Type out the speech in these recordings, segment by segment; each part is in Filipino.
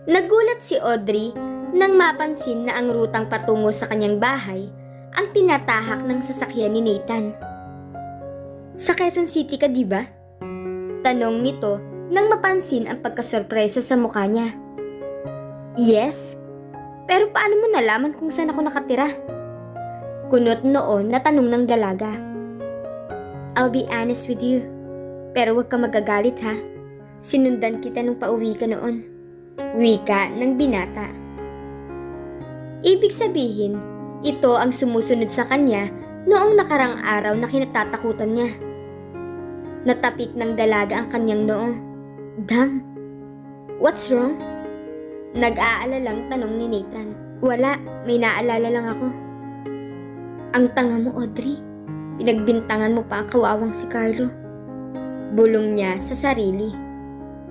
Nagulat si Audrey nang mapansin na ang rutang patungo sa kanyang bahay ang tinatahak ng sasakyan ni Nathan. Sa Quezon City ka, di ba? Tanong nito nang mapansin ang pagkasorpresa sa mukha niya. Yes, pero paano mo nalaman kung saan ako nakatira? Kunot noon na tanong ng dalaga. I'll be honest with you, pero huwag ka magagalit ha. Sinundan kita nung pauwi ka noon. Wika ng binata. Ibig sabihin, ito ang sumusunod sa kanya noong nakarang araw na kinatatakutan niya. Natapik ng dalaga ang kanyang noo. Damn, what's wrong? Nag-aalalang tanong ni Nathan. Wala, may naalala lang ako. Ang tanga mo, Audrey. Pinagbintangan mo pa ang kawawang si Carlo. Bulong niya sa sarili.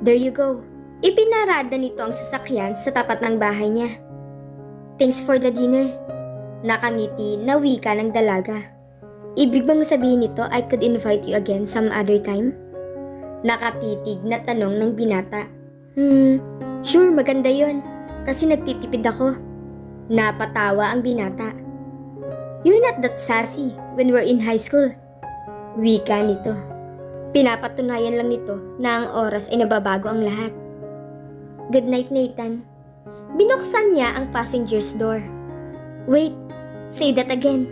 There you go. Ipinarada nito ang sasakyan sa tapat ng bahay niya. Thanks for the dinner. Nakangiti na wika ng dalaga. Ibig bang sabihin nito I could invite you again some other time? Nakatitig na tanong ng binata. Sure, maganda yon. Kasi nagtitipid ako. Napatawa ang binata. You're not that sassy when we're in high school. Wika nito. Pinapatunayan lang nito na ang oras ay nababago ang lahat. Good night, Nathan. Binuksan niya ang passenger's door. Wait, say that again.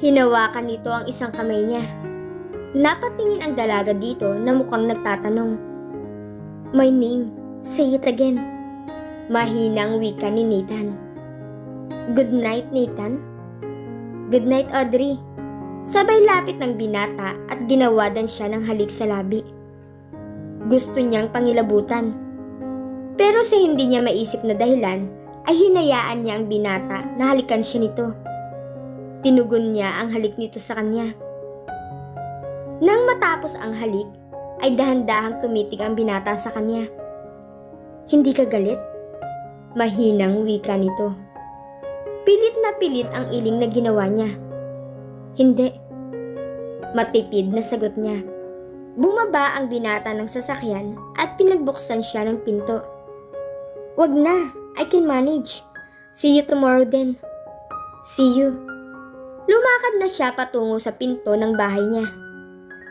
Hinawakan nito ang isang kamay niya. Napatingin ang dalaga dito na mukhang nagtatanong. My name, say it again. Mahinang wika ni Nathan. Good night, Nathan. Good night, Audrey. Sabay lapit ng binata at ginawadan siya ng halik sa labi. Gusto niyang pangilabutan. Pero sa hindi niya maisip na dahilan, ay hinayaan niya ang binata na halikan siya nito. Tinugon niya ang halik nito sa kanya. Nang matapos ang halik, ay dahan-dahang tumitig ang binata sa kanya. Hindi ka galit? Mahinang wika nito. Pilit na pilit ang iling na ginawa niya. Hindi. Matipid na sagot niya. Bumaba ang binata ng sasakyan at pinagbuksan siya ng pinto. Wag na, I can manage. See you tomorrow then. See you. Lumakad na siya patungo sa pinto ng bahay niya.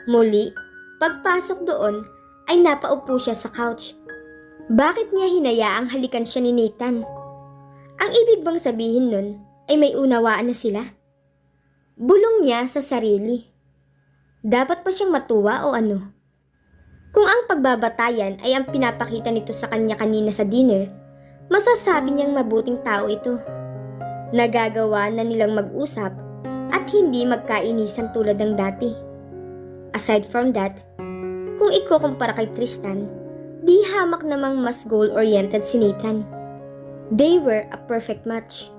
Muli, pagpasok doon ay napaupo siya sa couch. Bakit niya hinayaang halikan siya ni Nathan? Ang ibig bang sabihin nun ay may unawaan na sila? Bulong niya sa sarili. Dapat pa siyang matuwa o ano? Kung ang pagbabatayan ay ang pinapakita nito sa kanya kanina sa dinner, masasabi niyang mabuting tao ito. Nagagawa na nilang mag-usap at hindi magkainisan tulad ng dati. Aside from that, kung ikukumpara kay Tristan, di hamak namang mas goal-oriented si Nathan. They were a perfect match.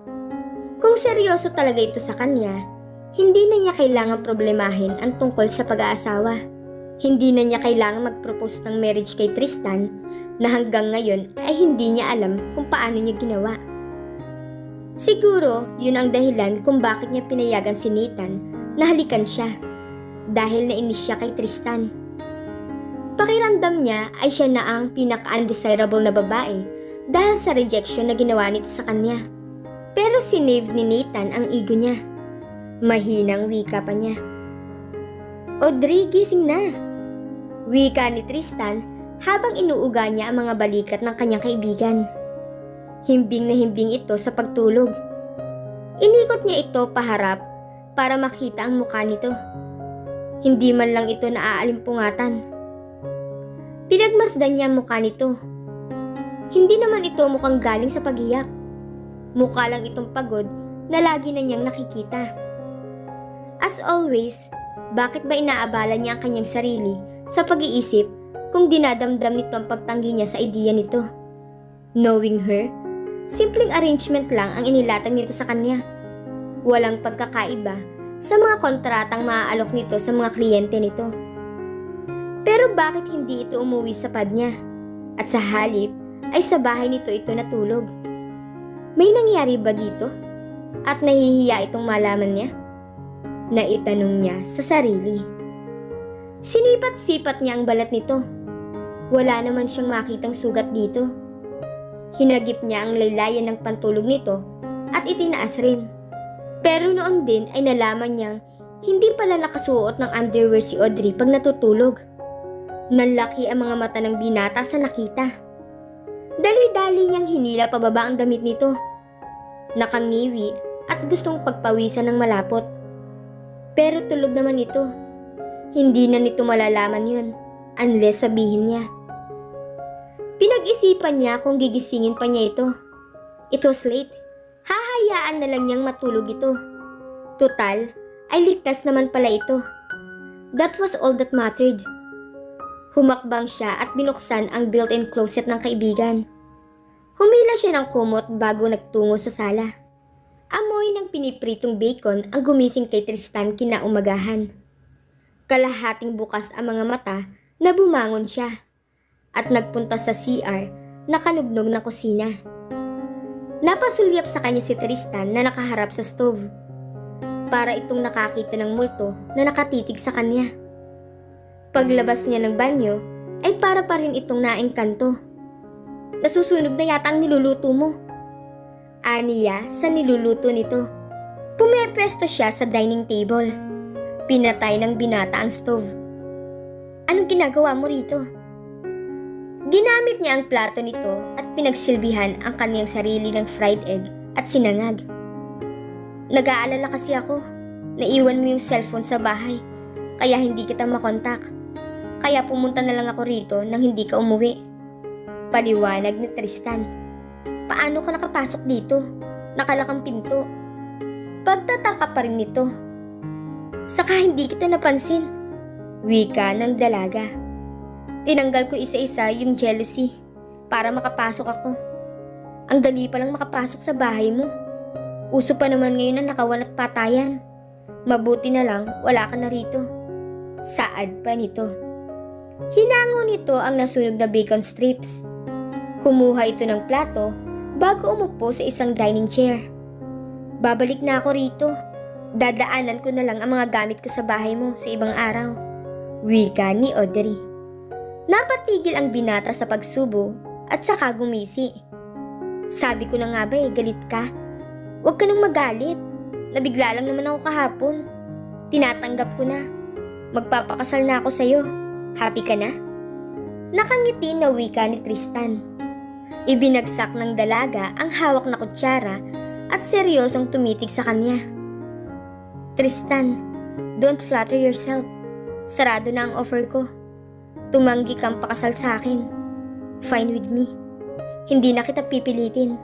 Kung seryoso talaga ito sa kanya, hindi na niya kailangang problemahin ang tungkol sa pag-aasawa. Hindi na niya kailangang mag-propose ng marriage kay Tristan na hanggang ngayon ay hindi niya alam kung paano niya ginawa. Siguro yun ang dahilan kung bakit niya pinayagan si Nathan na halikan siya, dahil nainis siya kay Tristan. Pakiramdam niya ay siya na ang pinaka-undesirable na babae dahil sa rejection na ginawa nito sa kanya. Pero sinave ni Nathan ang ego niya. Mahinang wika pa niya. Audrey, gising na! Wika ni Tristan habang inuuga niya ang mga balikat ng kanyang kaibigan. Himbing na himbing ito sa pagtulog. Inikot niya ito paharap para makita ang mukha nito. Hindi man lang ito naaaalimpungatan. Pinagmasdan niya ang mukha nito. Hindi naman ito mukhang galing sa pag-iyak. Mukha lang itong pagod na lagi na niyang nakikita. As always, bakit ba inaabala niya ang kanyang sarili sa pag-iisip kung dinadamdam nito ang pagtanggi niya sa ideya nito? Knowing her, simpleng arrangement lang ang inilatag nito sa kanya. Walang pagkakaiba sa mga kontratang maaalok nito sa mga kliyente nito. Pero bakit hindi ito umuwi sa pad niya? At sa halip ay sa bahay nito ito natulog. May nangyari ba dito? At nahihiya itong malaman niya? Naitanong niya sa sarili. Sinipat-sipat niya ang balat nito. Wala naman siyang makitang sugat dito. Hinagip niya ang laylayan ng pantulog nito at itinaas rin. Pero noon din ay nalaman niyang hindi pala nakasuot ng underwear si Audrey pag natutulog. Nanlaki ang mga mata ng binata sa nakita. Dali-dali niyang hinila pababa ang damit nito. Nakangiwi at gustong pagpawisan ng malapot. Pero tulog naman ito. Hindi na nito malalaman yun unless sabihin niya. Pinag-isipan niya kung gigisingin pa niya ito. It was late. Hahayaan na lang niyang matulog ito. Tutal, ay ligtas naman pala ito. That was all that mattered. Humakbang siya at binuksan ang built-in closet ng kaibigan. Humila siya ng kumot bago nagtungo sa sala. Amoy ng pinipritong bacon ang gumising kay Tristan kinaumagahan. Kalahating bukas ang mga mata na bumangon siya at nagpunta sa CR na kanugnog ng kusina. Napasulyap sa kanya si Tristan na nakaharap sa stove. Para itong nakakita ng multo na nakatitig sa kanya. Paglabas niya ng banyo, ay para pa rin itong naengkanto. Nasusunog na yata ang niluluto mo. Aniya sa niluluto nito. Pumepwesto siya sa dining table. Pinatay ng binata ang stove. Anong ginagawa mo rito? Ginamit niya ang plato nito at pinagsilbihan ang kaniyang sarili ng fried egg at sinangag. Nag-aalala kasi ako. Naiwan mo yung cellphone sa bahay, kaya hindi kita makontak. Kaya pumunta na lang ako rito nang hindi ka umuwi. Paliwanag ni Tristan. Paano ka nakapasok dito? Nakalakang pinto. Pagtataka pa rin nito. Saka hindi kita napansin. Wika ng dalaga. Tinanggal ko isa-isa yung jealousy para makapasok ako. Ang dali palang makapasok sa bahay mo. Uso pa naman ngayon ang nakawan at patayan. Mabuti na lang wala ka na rito. Saad pa nito. Hinango nito ang nasunog na bacon strips. Kumuha ito ng plato bago umupo sa isang dining chair. Babalik na ako rito. Dadaanan ko na lang ang mga gamit ko sa bahay mo sa ibang araw. Wika ni Audrey. Napatigil ang binata sa pagsubo at saka gumisi. Sabi ko na nga ba galit ka? Huwag ka nang magalit. Nabigla lang naman ako kahapon. Tinatanggap ko na. Magpapakasal na ako sa'yo. Happy ka na? Nakangiti na wika ni Tristan. Ibinagsak ng dalaga ang hawak na kutsara at seryosong tumitig sa kanya. Tristan, don't flatter yourself. Sarado na ang offer ko. Tumanggi kang pakasal sa akin. Fine with me. Hindi na kita pipilitin.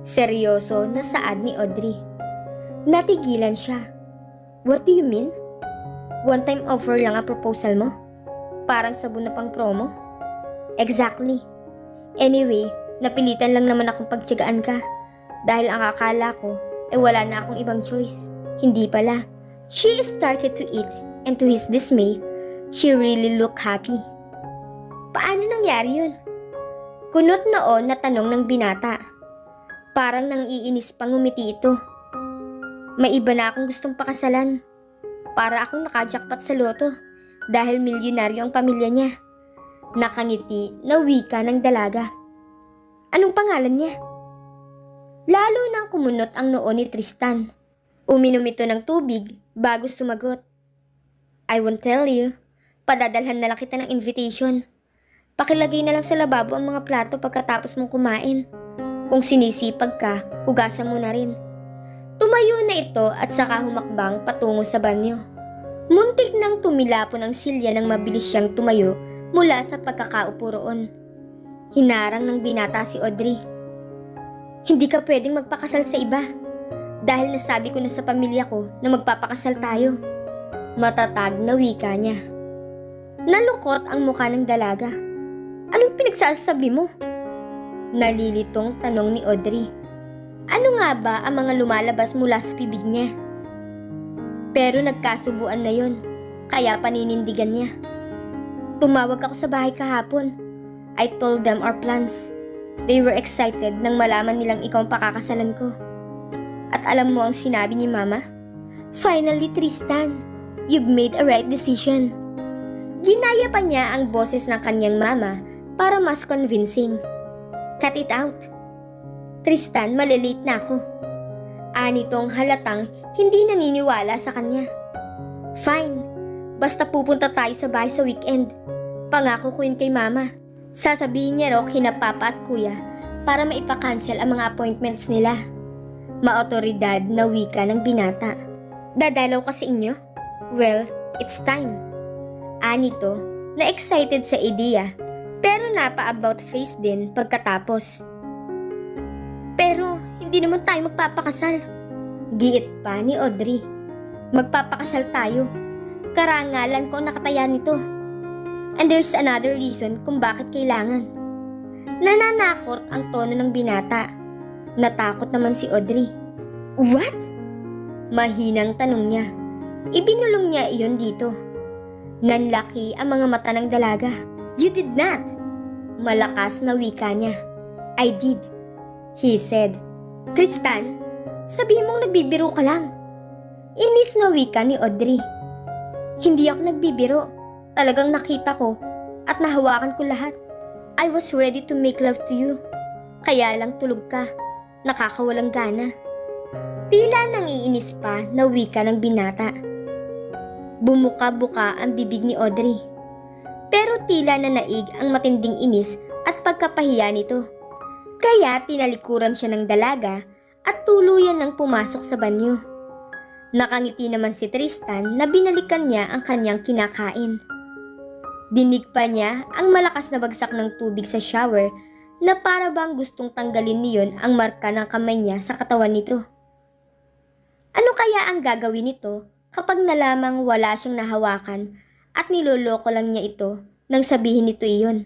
Seryoso na saad ni Audrey. Natigilan siya. What do you mean? One-time offer lang ang proposal mo? Parang sabon na pang promo? Exactly. Anyway, napilitan lang naman akong pagtiyagaan ka. Dahil ang akala ko, wala na akong ibang choice. Hindi pala. She started to eat and to his dismay, she really looked happy. Paano nangyari yun? Kunot noon na tanong ng binata. Parang nang iinis pang ngumiti ito. May iba na akong gustong pakasalan. Para akong nakajakpat sa loto dahil milyonaryo ang pamilya niya. Nakangiti na wika ng dalaga. Anong pangalan niya? Lalo nang kumunot ang noo ni Tristan. Uminom ito ng tubig bago sumagot. I won't tell you. Padadalhan na lang kita ng invitation. Pakilagay na lang sa lababo ang mga plato pagkatapos mong kumain. Kung sinisipag ka, hugasan mo na rin. Tumayo na ito at saka humakbang patungo sa banyo. Muntik nang tumilapon ang silya nang mabilis siyang tumayo mula sa pagkakaupo roon. Hinarang ng binata si Audrey. Hindi ka pwedeng magpakasal sa iba. Dahil nasabi ko na sa pamilya ko na magpapakasal tayo. Matatag na wika niya. Nalukot ang mukha ng dalaga. Anong pinagsasabi mo? Nalilitong tanong ni Audrey. Ano nga ba ang mga lumalabas mula sa bibig niya? Pero nagkasubuan na yon, kaya paninindigan niya. Tumawag ako sa bahay kahapon. I told them our plans. They were excited nang malaman nilang ikaw ang pakakasalan ko. At alam mo ang sinabi ni Mama? Finally, Tristan, you've made a right decision. Ginaya pa niya ang boses ng kanyang mama para mas convincing. Cut it out. Tristan, malilate na ako. Anitong halatang hindi naniniwala sa kanya. Fine, basta pupunta tayo sa bahay sa weekend. Pangako ko yun kay mama. Sasabihin niya raw kina papa at kuya para maipakancel ang mga appointments nila. Maotoridad na wika ng binata. Dadalaw ka sa inyo? Well, it's time. Anito, na excited sa ideya, pero napa-about face din pagkatapos. Pero hindi naman tayo magpapakasal. Giit pa ni Audrey. Magpapakasal tayo. Karangalan ko ang nakataya nito. And there's another reason kung bakit kailangan. Nananakot ang tono ng binata. Natakot naman si Audrey. What? Mahinang tanong niya. Ibinulong niya iyon dito. Nanlaki ang mga mata ng dalaga. You did not. Malakas na wika niya. I did. He said. Tristan, sabihin mong nagbibiro ka lang. Inis na wika ni Audrey. Hindi ako nagbibiro. Talagang nakita ko at nahawakan ko lahat. I was ready to make love to you. Kaya lang tulog ka. Nakakawalang gana. Tila nang iinis pa na wika ng binata. Bumuka-buka ang bibig ni Audrey. Pero tila na naig ang matinding inis at pagkapahiya nito. Kaya tinalikuran siya ng dalaga at tuluyan nang pumasok sa banyo. Nakangiti naman si Tristan na binalikan niya ang kanyang kinakain. Dinig pa niya ang malakas na bagsak ng tubig sa shower na para bang gustong tanggalin niyon ang marka ng kamay niya sa katawan nito. Ano kaya ang gagawin nito kapag nalamang wala siyang nahawakan at niloloko lang niya ito nang sabihin nito iyon?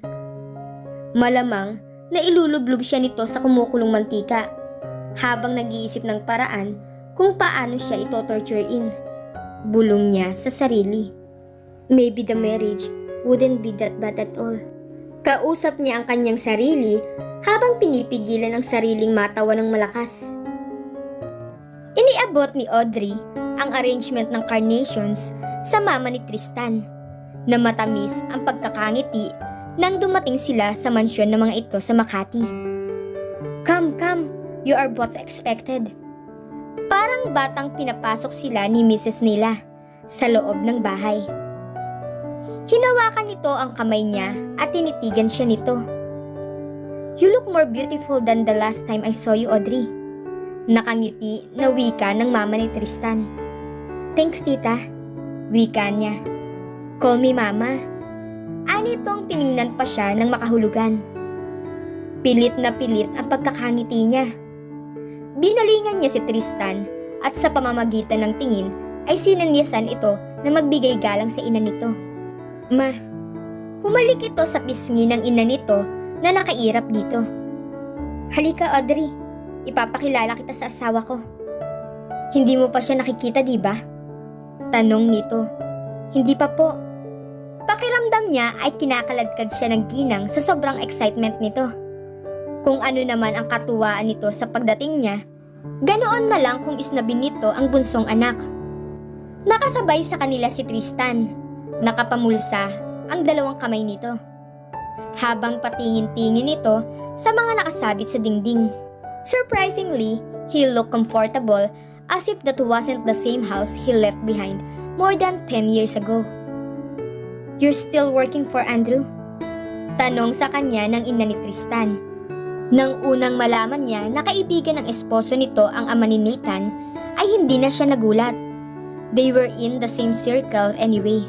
Malamang na ilulublob siya nito sa kumukulong mantika habang nag-iisip ng paraan kung paano siya ito-torture-in. Bulong niya sa sarili. Maybe the marriage wouldn't be that bad at all. Kausap niya ang kanyang sarili habang pinipigilan ang sariling matawa ng malakas. Iniabot ni Audrey ang arrangement ng carnations sa mama ni Tristan na matamis ang pagkakangiti nang dumating sila sa mansyon ng mga ito sa Makati. Come, you are both expected. Parang batang pinapasok sila ni Mrs. nila sa loob ng bahay. Hinawakan nito ang kamay niya at tinitigan siya nito. You look more beautiful than the last time I saw you, Audrey. Nakangiti na wika ng mama ni Tristan. Thanks, tita. Wika niya. Call me mama. Anitong tiningnan pa siya ng makahulugan. Pilit na pilit ang pagkakangiti niya. Binalingan niya si Tristan at sa pamamagitan ng tingin ay sinanyasan ito na magbigay galang sa ina nito. Ma, humalik ito sa pisngi ng ina nito na nakairap dito. Halika, Audrey. Ipapakilala kita sa asawa ko. Hindi mo pa siya nakikita, di ba? Tanong nito. Hindi pa po. Pakiramdam niya ay kinakaladkad siya ng ginang sa sobrang excitement nito. Kung ano naman ang katuwaan nito sa pagdating niya, ganoon na lang kung isnabin nito ang bunsong anak. Nakasabay sa kanila si Tristan. Nakapamulsa ang dalawang kamay nito, habang patingin-tingin ito sa mga nakasabit sa dingding. Surprisingly, he looked comfortable as if that wasn't the same house he left behind more than 10 years ago. You're still working for Andrew? Tanong sa kanya ng ina ni Tristan. Nang unang malaman niya na kaibigan ng esposo nito ang ama ni Nathan, ay hindi na siya nagulat. They were in the same circle anyway.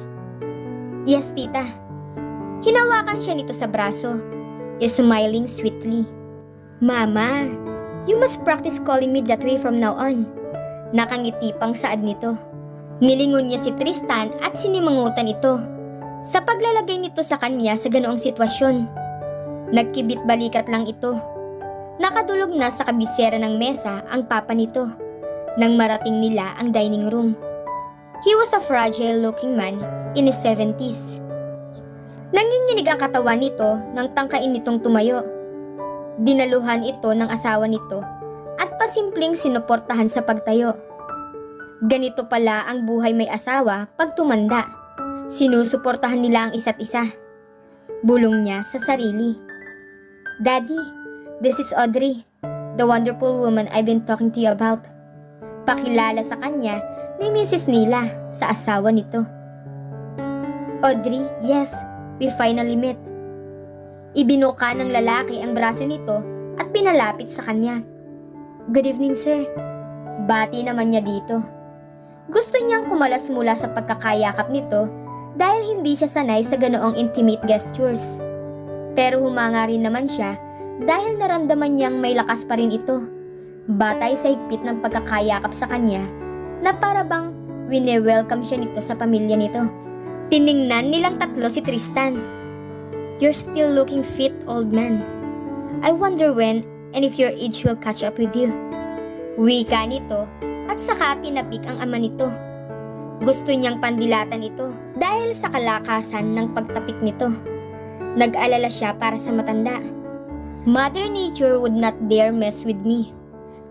Yes, tita. Hinawakan siya nito sa braso, smiling sweetly. Mama, you must practice calling me that way from now on. Nakangiti pang saad nito. Nilingon niya si Tristan at sinimangutan ito sa paglalagay nito sa kanya sa ganoong sitwasyon. Nagkibit balikat lang ito. Nakadulog na sa kabisera ng mesa ang papa nito nang marating nila ang dining room. He was a fragile-looking man in his 70s. Nanginginig ang katawan nito nang tangkain nitong tumayo. Dinaluhan ito ng asawa nito at pasimpleng sinuportahan sa pagtayo. Ganito pala ang buhay may asawa pag tumanda. Sinusuportahan nila ang isa't isa. Bulong niya sa sarili. Daddy, this is Audrey. the wonderful woman I've been talking to you about. Pakilala sa kanya ni Mrs. Nila sa asawa nito. Audrey, yes, we finally met. Ibinuka ng lalaki ang braso nito at pinalapit sa kanya. Good evening, sir. Bati naman niya dito. Gusto niyang kumalas mula sa pagkakayakap nito dahil hindi siya sanay sa ganoong intimate gestures. Pero humanga rin naman siya dahil naramdaman niyang may lakas pa rin ito. Batay sa higpit ng pagkakayakap sa kanya na para bang wine-welcome siya nito sa pamilya nito. Tiningnan nilang tatlo si Tristan. You're still looking fit, old man. I wonder when and if your age will catch up with you. Wika nito at saka tinapik ang ama nito. Gusto niyang pandilatan ito dahil sa kalakasan ng pagtapik nito. Nag-alala siya para sa matanda. Mother Nature would not dare mess with me.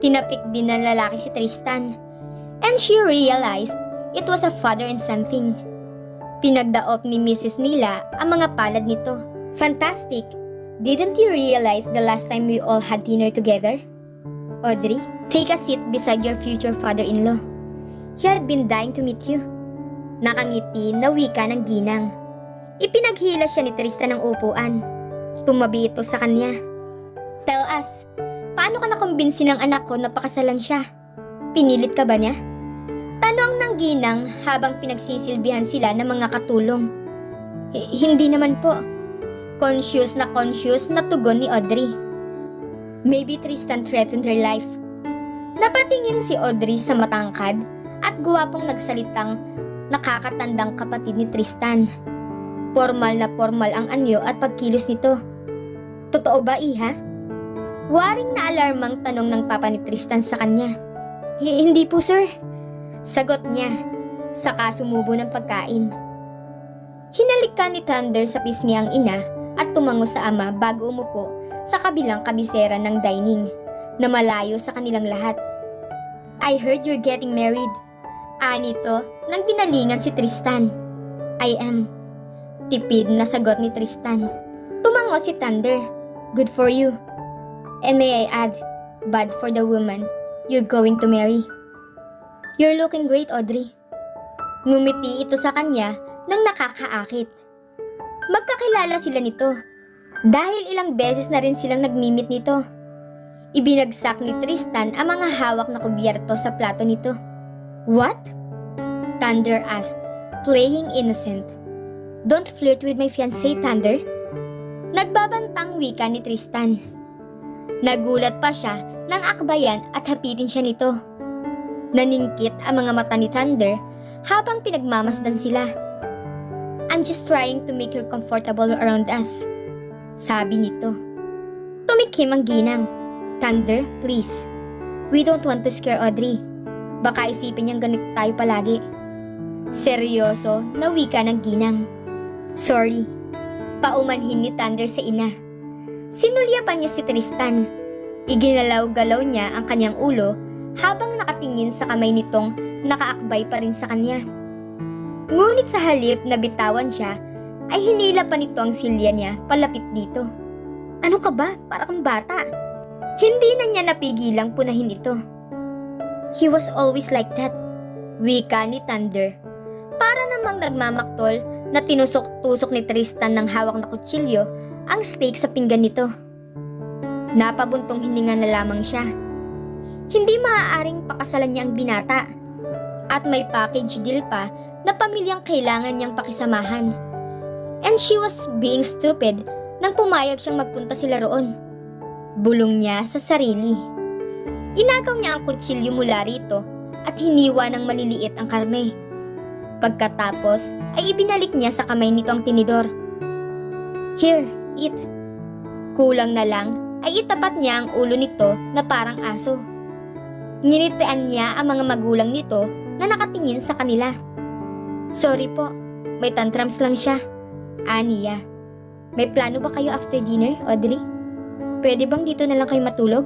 Tinapik din ng lalaki si Tristan. And she realized it was a father and son thing. Pinagdaop ni Mrs. Nila ang mga palad nito. Fantastic! Didn't you realize the last time we all had dinner together? Audrey, take a seat beside your future father-in-law. He had been dying to meet you. Nakangiti na wika ng ginang. Ipinaghila siya ni Tristan ng upuan. Tumabi ito sa kanya. Tell us, paano ka nakumbinsi ng anak ko na pakasalan siya? Pinilit ka ba niya? Tanong ng ginang habang pinagsisilbihan sila ng mga katulong. Hindi naman po. Conscious na tugon ni Audrey. Maybe Tristan threatened her life. Napatingin si Audrey sa matangkad at guwapong nagsalitang nakakatandang kapatid ni Tristan. Formal na formal ang anyo at pagkilos nito. Totoo ba, iha? Waring na alarmang tanong ng papa ni Tristan sa kanya. Hindi po, sir. Sagot niya, saka sumubo ng pagkain. Hinalikan ni Thunder sa pisngi ang ina at tumango sa ama bago umupo sa kabilang kabisera ng dining na malayo sa kanilang lahat. I heard you're getting married. Anito nang binalingan si Tristan. I am. Tipid na sagot ni Tristan. Tumango si Thunder. Good for you. And may I add, bad for the woman you're going to marry. You're looking great, Audrey. Ngumiti ito sa kanya nang nakakaakit. Magkakilala sila nito dahil ilang beses na rin silang nagmimit nito. Ibinagsak ni Tristan ang mga hawak na kubyerto sa plato nito. What? Thunder asked, playing innocent. Don't flirt with my fiancé, Thunder. Nagbabantang wika ni Tristan. Nagulat pa siya nang akbayan at hapitin siya nito. Naningkit ang mga mata ni Thunder habang pinagmamasdan sila. I'm just trying to make her comfortable around us, sabi nito. Tumikim ang ginang. Thunder, please. We don't want to scare Audrey. Baka isipin niyang ganito tayo palagi. Seryoso na wika ng ginang. Sorry. Paumanhin ni Thunder sa ina. Sinulyapan niya si Tristan. Iginalaw-galaw niya ang kanyang ulo habang nakatingin sa kamay nitong nakaakbay pa rin sa kanya. Ngunit sa halip na bitawan siya, ay hinila pa nito ang silya niya palapit dito. Ano ka ba? Para kang bata. Hindi na niya napigilang punahin ito. He was always like that. Wika ni Thunder. Para namang nagmamaktol na tinusok-tusok ni Tristan ng hawak na kutsilyo ang steak sa pinggan nito. Napabuntong hininga na lamang siya. Hindi maaaring pakasalan niya ang binata. At may package deal pa na pamilyang kailangan niyang pakisamahan. And she was being stupid nang pumayag siyang magpunta sila roon. Bulong niya sa sarili. Inagaw niya ang kutsilyo mula rito at hiniwa ng maliliit ang karne. Pagkatapos ay ibinalik niya sa kamay nito ang tinidor. Here, eat. Kulang na lang ay itapat niya ang ulo nito na parang aso. Nginitian niya ang mga magulang nito na nakatingin sa kanila. Sorry po, may tantrums lang siya. Aniya, may plano ba kayo after dinner, Audrey? Pwede bang dito na lang kayo matulog?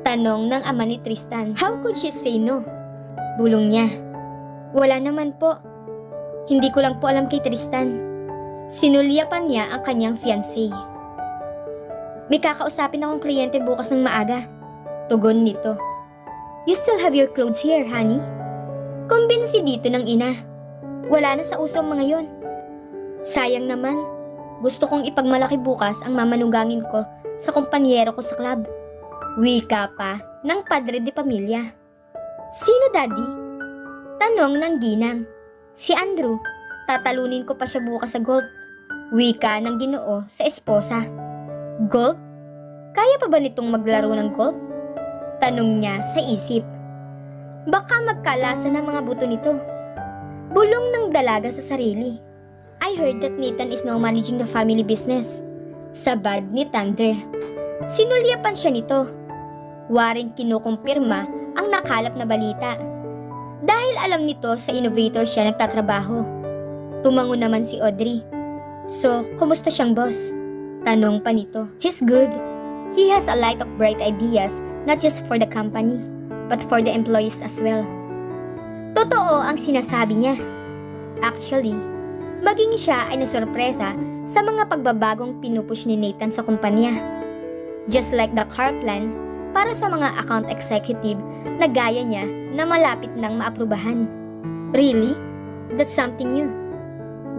Tanong ng ama ni Tristan. How could she say no? Bulong niya. Wala naman po. Hindi ko lang po alam kay Tristan. Sinulyapan niya ang kanyang fiancé. May kakausapin akong kliyente bukas ng maaga. Tugon nito. You still have your clothes here, honey? Kumbinsi dito ng ina. Wala na sa uso mga yon. Sayang naman. Gusto kong ipagmalaki bukas ang mamanugangin ko sa kumpanyero ko sa club. Wika pa ng padre de pamilya. Sino, Daddy? Tanong ng ginang. Si Andrew. Tatalunin ko pa siya bukas sa golf. Wika ng Ginoo sa esposa. Golf? Kaya pa ba nitong maglaro ng golf? Tanong niya sa isip. Baka magkalasa ng mga buto nito. Bulong ng dalaga sa sarili. I heard that Nathan is now managing the family business. Sabad ni Thunder. Sinulyapan siya nito. Waring kinukumpirma ang nakalap na balita. Dahil alam nito sa innovator siya nagtatrabaho. Tumango naman si Audrey. So, kumusta siyang boss? Tanong pa nito. He's good. He has a lot of bright ideas, not just for the company, but for the employees as well. Totoo ang sinasabi niya. Actually, maging siya ay nasurpresa sa mga pagbabagong pinupush ni Nathan sa kumpanya. Just like the car plan para sa mga account executive na gaya niya na malapit nang maaprubahan. Really? That's something new.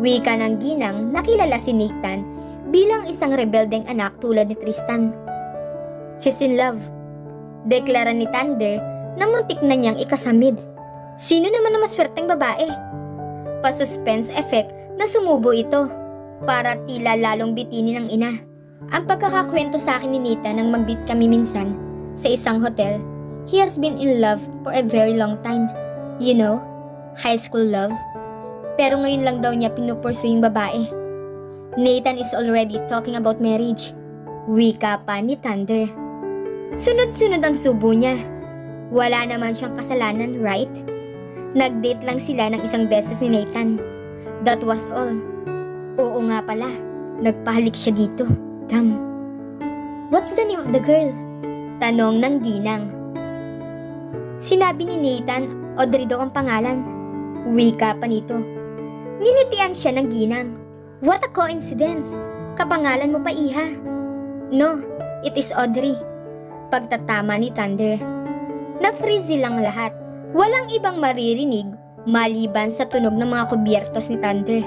Wika ng ginang nakilala si Nathan bilang isang rebeldeng anak tulad ni Tristan. He's in love. Deklara ni Thunder na muntik na niyang ikasamid. Sino naman na maswerteng babae? Pa-suspense effect na sumubo ito para tila lalong bitinin ng ina. Ang pagkakakwento sa akin ni Nathan nang mag-date kami minsan sa isang hotel, he has been in love for a very long time. You know, high school love. Pero ngayon lang daw niya pinupursu yung babae. Nathan is already talking about marriage. Wika pa ni Thunder. Sunod-sunod ang subo niya. Wala naman siyang kasalanan, right? Nag-date lang sila ng isang beses ni Nathan. That was all. Oo nga pala, nagpahalik siya dito. Damn. What's the name of the girl? Tanong ng ginang. Sinabi ni Nathan, Audrey daw ang pangalan. Wika pa nito. Nginitian siya ng ginang. What a coincidence! Kapangalan mo pa, iha. No, it is Audrey. Pagtatama ni Thunder. Na-freeze silang lahat. Walang ibang maririnig maliban sa tunog ng mga kubyertos ni Thunder.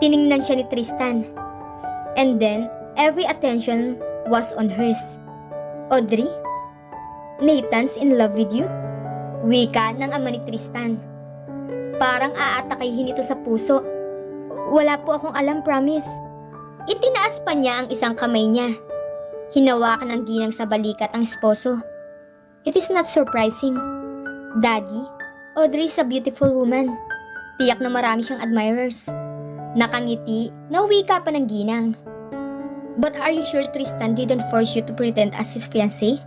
Tiningnan siya ni Tristan. And then, every attention was on hers. Audrey? Nathan's in love with you? Wika ng ama ni Tristan. Parang aatakayin ito sa puso. Wala po akong alam, promise. Itinaas pa niya ang isang kamay niya. Hinawakan ang ginang sa balikat ang esposo. It is not surprising. Daddy, Audrey is a beautiful woman. Tiyak na marami siyang admirers. Nakangiti, nawika pa ng ginang. But are you sure Tristan didn't force you to pretend as his fiancé?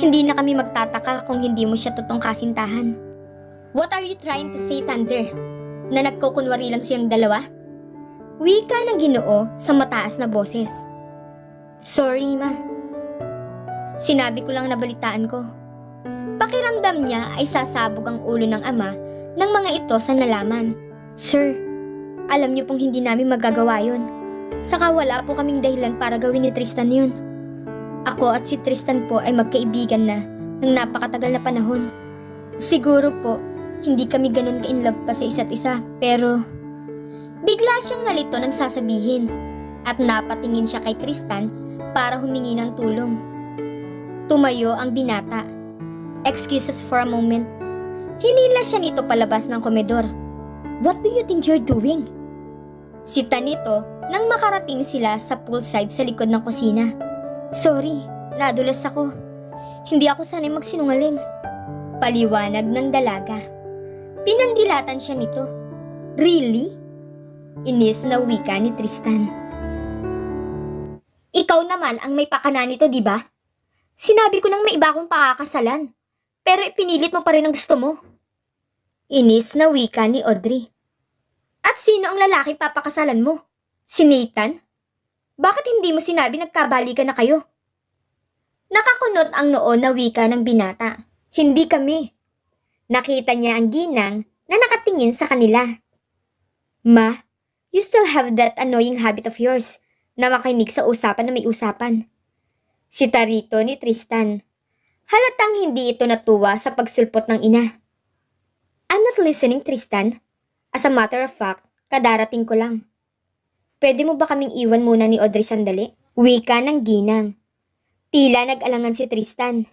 Hindi na kami magtataka kung hindi mo siya totoong kasintahan. What are you trying to say, Thunder? Na nagkukunwari lang siyang dalawa? Wika ng Ginoo sa mataas na boses. Sorry, ma. Sinabi ko lang nabalitaan ko. Pakiramdam niya ay sasabog ang ulo ng ama ng mga ito sa nalaman. Sir, alam niyo pong hindi namin magagawa yun. Saka wala po kaming dahilan para gawin ni Tristan yun. Ako at si Tristan po ay magkaibigan na ng napakatagal na panahon. Siguro po, hindi kami ganun ka-inlove pa sa isa't isa, pero bigla siyang nalito ng sasabihin at napatingin siya kay Tristan para humingi ng tulong. Tumayo ang binata. Excuses for a moment. Hinila siya nito palabas ng komedor. What do you think you're doing? Sita nito nang makarating sila sa poolside sa likod ng kusina. Sorry, nadulas ako. Hindi ako sanay magsinungaling. Paliwanag ng dalaga. Pinandilatan siya nito. Really? Inis na wika ni Tristan. Ikaw naman ang may pakana nito, di ba? Sinabi ko nang may iba akong pakakasalan. Pero ipinilit mo pa rin ang gusto mo. Inis na wika ni Audrey. At sino ang lalaki papakasalan mo? Si Nathan? Bakit hindi mo sinabi nagkabalikan na kayo? Nakakunot ang noo na wika ng binata. Hindi kami. Nakita niya ang ginang na nakatingin sa kanila. Ma, you still have that annoying habit of yours na makinig sa usapan na may usapan. Sita rito ni Tristan. Halatang hindi ito natuwa sa pagsulpot ng ina. I'm not listening, Tristan. As a matter of fact, kadarating ko lang. Pwede mo ba kaming iwan muna ni Audrey sandali? Wika ng ginang. Tila nag-alangan si Tristan.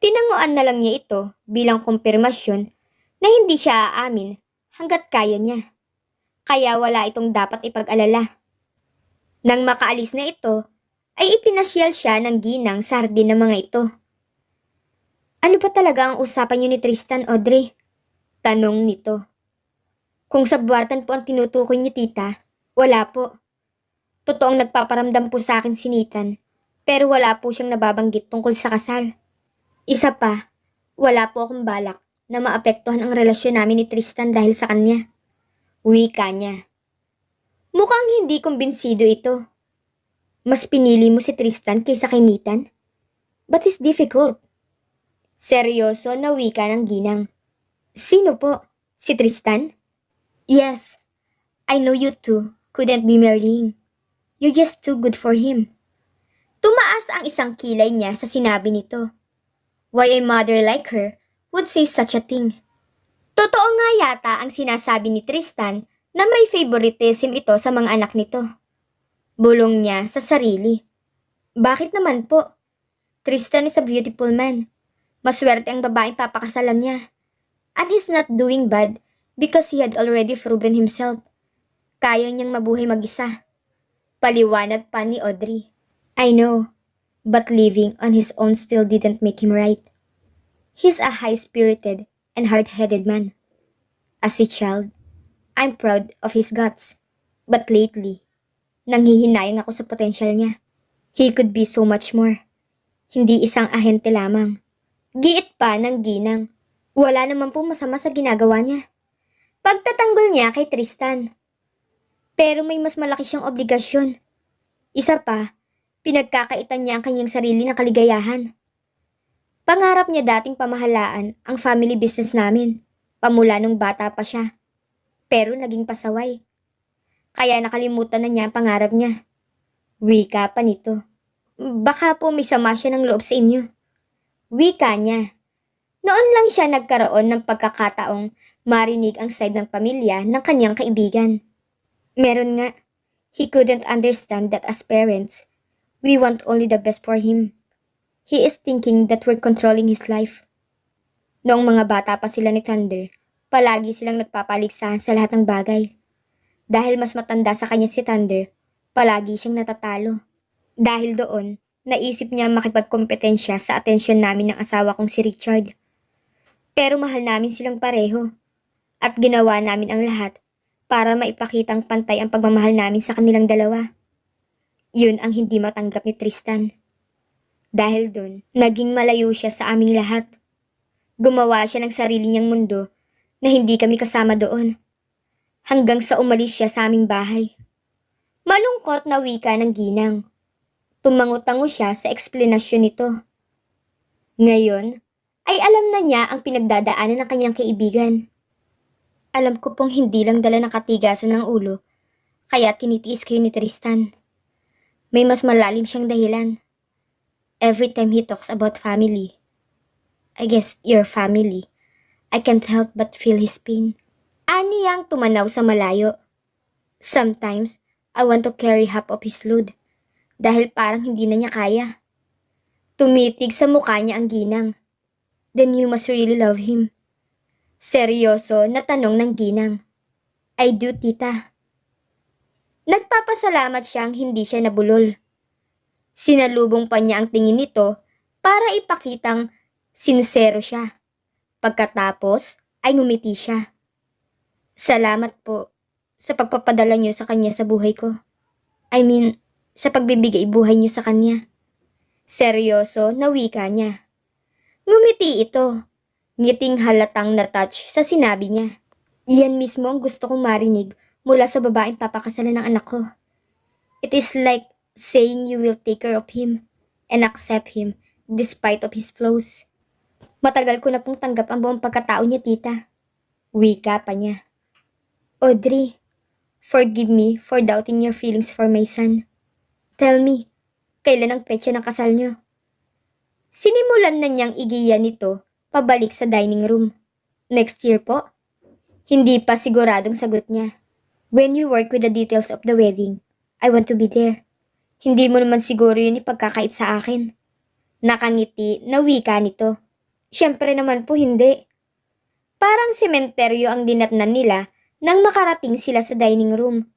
Tinanguan na lang niya ito bilang kumpirmasyon na hindi siya aamin hanggat kaya niya. Kaya wala itong dapat ipag-alala. Nang makaalis na ito, ay ipinasyal siya ng ginang sa hardin ng mga ito. Ano ba talaga ang usapan niyo ni Tristan, Audrey? Tanong nito. Kung sabuatan po ang tinutukoy niyo, tita, wala po. Totoong nagpaparamdam po sa akin si Nathan, pero wala po siyang nababanggit tungkol sa kasal. Isa pa, wala po akong balak na maapektuhan ang relasyon namin ni Tristan dahil sa kanya. Wika niya. Mukhang hindi kumbinsido ito. Mas pinili mo si Tristan kaysa kay Nathan? But it's difficult. Seryoso na wika ng ginang. Sino po? Si Tristan? Yes, I know you two couldn't be marrying. You're just too good for him. Tumaas ang isang kilay niya sa sinabi nito. Why a mother like her would say such a thing? Totoo nga yata ang sinasabi ni Tristan na may favoritism ito sa mga anak nito. Bulong niya sa sarili. Bakit naman po? Tristan is a beautiful man. Maswerte ang babaeng papakasalan niya. And he's not doing bad because he had already proven himself. Kaya niyang mabuhay mag-isa. Paliwanag pa ni Audrey. I know, but living on his own still didn't make him right. He's a high-spirited and hard-headed man. As a child, I'm proud of his guts. But lately, nanghihinayang ako sa potensyal niya. He could be so much more. Hindi isang ahente lamang. Giit pa ng ginang. Wala naman po masama sa ginagawa niya. Pagtatanggol niya kay Tristan. Pero may mas malaki siyang obligasyon. Isa pa, pinagkakaitan niya ang kanyang sarili na kaligayahan. Pangarap niya dating pamahalaan ang family business namin, pamula nung bata pa siya. Pero naging pasaway. Kaya nakalimutan na niya ang pangarap niya. Wika pa nito. Baka po may sama siya ng loob sa inyo. Wika niya. Noon lang siya nagkaroon ng pagkakataong marinig ang side ng pamilya ng kanyang kaibigan. Meron nga. He couldn't understand that as parents, we want only the best for him. He is thinking that we're controlling his life. Noong mga bata pa sila ni Thunder, palagi silang nagpapaligsahan sa lahat ng bagay. Dahil mas matanda sa kanya si Thunder, palagi siyang natatalo. Dahil doon, naisip niya makipagkompetensya sa atensyon namin ng asawa kong si Richard. Pero mahal namin silang pareho. At ginawa namin ang lahat para maipakitang pantay ang pagmamahal namin sa kanilang dalawa. Yun ang hindi matanggap ni Tristan. Dahil doon, naging malayo siya sa aming lahat. Gumawa siya ng sarili niyang mundo na hindi kami kasama doon. Hanggang sa umalis siya sa aming bahay. Malungkot na wika ng ginang. Tumango-tango siya sa eksplenasyon nito. Ngayon, ay alam na niya ang pinagdadaanan ng kanyang kaibigan. Alam ko pong hindi lang dala ng katigasan ng ulo, kaya tinitiis kayo ni Tristan. May mas malalim siyang dahilan. Every time he talks about family, I guess your family, I can't help but feel his pain. Aniyang tumanaw sa malayo. Sometimes, I want to carry half of his load, dahil parang hindi na niya kaya. Tumitig sa mukha niya ang ginang. Then you must really love him. Seryoso na tanong ng ginang. I do, tita. Nagpapasalamat siyang hindi siya nabulol. Sinalubong pa niya ang tingin nito para ipakitang sincero siya. Pagkatapos ay ngumiti siya. Salamat po sa pagpapadala niyo sa kanya sa buhay ko. I mean, sa pagbibigay buhay niyo sa kanya. Seryoso na wika niya. Ngumiti ito. Ngiting halatang na-touch sa sinabi niya. Iyan mismo ang gusto kong marinig mula sa babaeng papakasalan ng anak ko. It is like saying you will take care of him and accept him despite of his flaws. Matagal ko na pong tanggap ang buong pagkatao niya, tita. Wika pa niya. Audrey, forgive me for doubting your feelings for my son. Tell me, kailan ang petsa ng kasal niyo? Sinimulan Sinimulan na niyang igiya nito pabalik sa dining room. Next year po? Hindi pa siguradong sagot niya. When you work with the details of the wedding, I want to be there. Hindi mo naman siguro yun ipagkakait sa akin. Nakangiti na wika nito. Siyempre naman po hindi. Parang sementeryo ang dinatnan nila nang makarating sila sa dining room.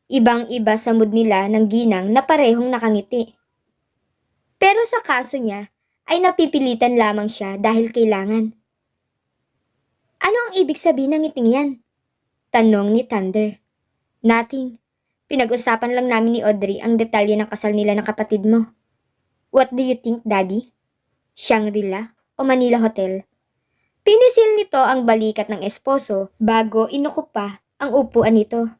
Ibang-iba sa mood nila ng ginang na parehong nakangiti. Pero sa kaso niya, ay napipilitan lamang siya dahil kailangan. Ano ang ibig sabihin ng ngiting yan? Tanong ni Thunder. Nothing. Pinag-usapan lang namin ni Audrey ang detalye ng kasal nila ng kapatid mo. What do you think, Daddy? Shangri-La o Manila Hotel? Pinisil nito ang balikat ng esposo bago inuko pa ang upuan nito.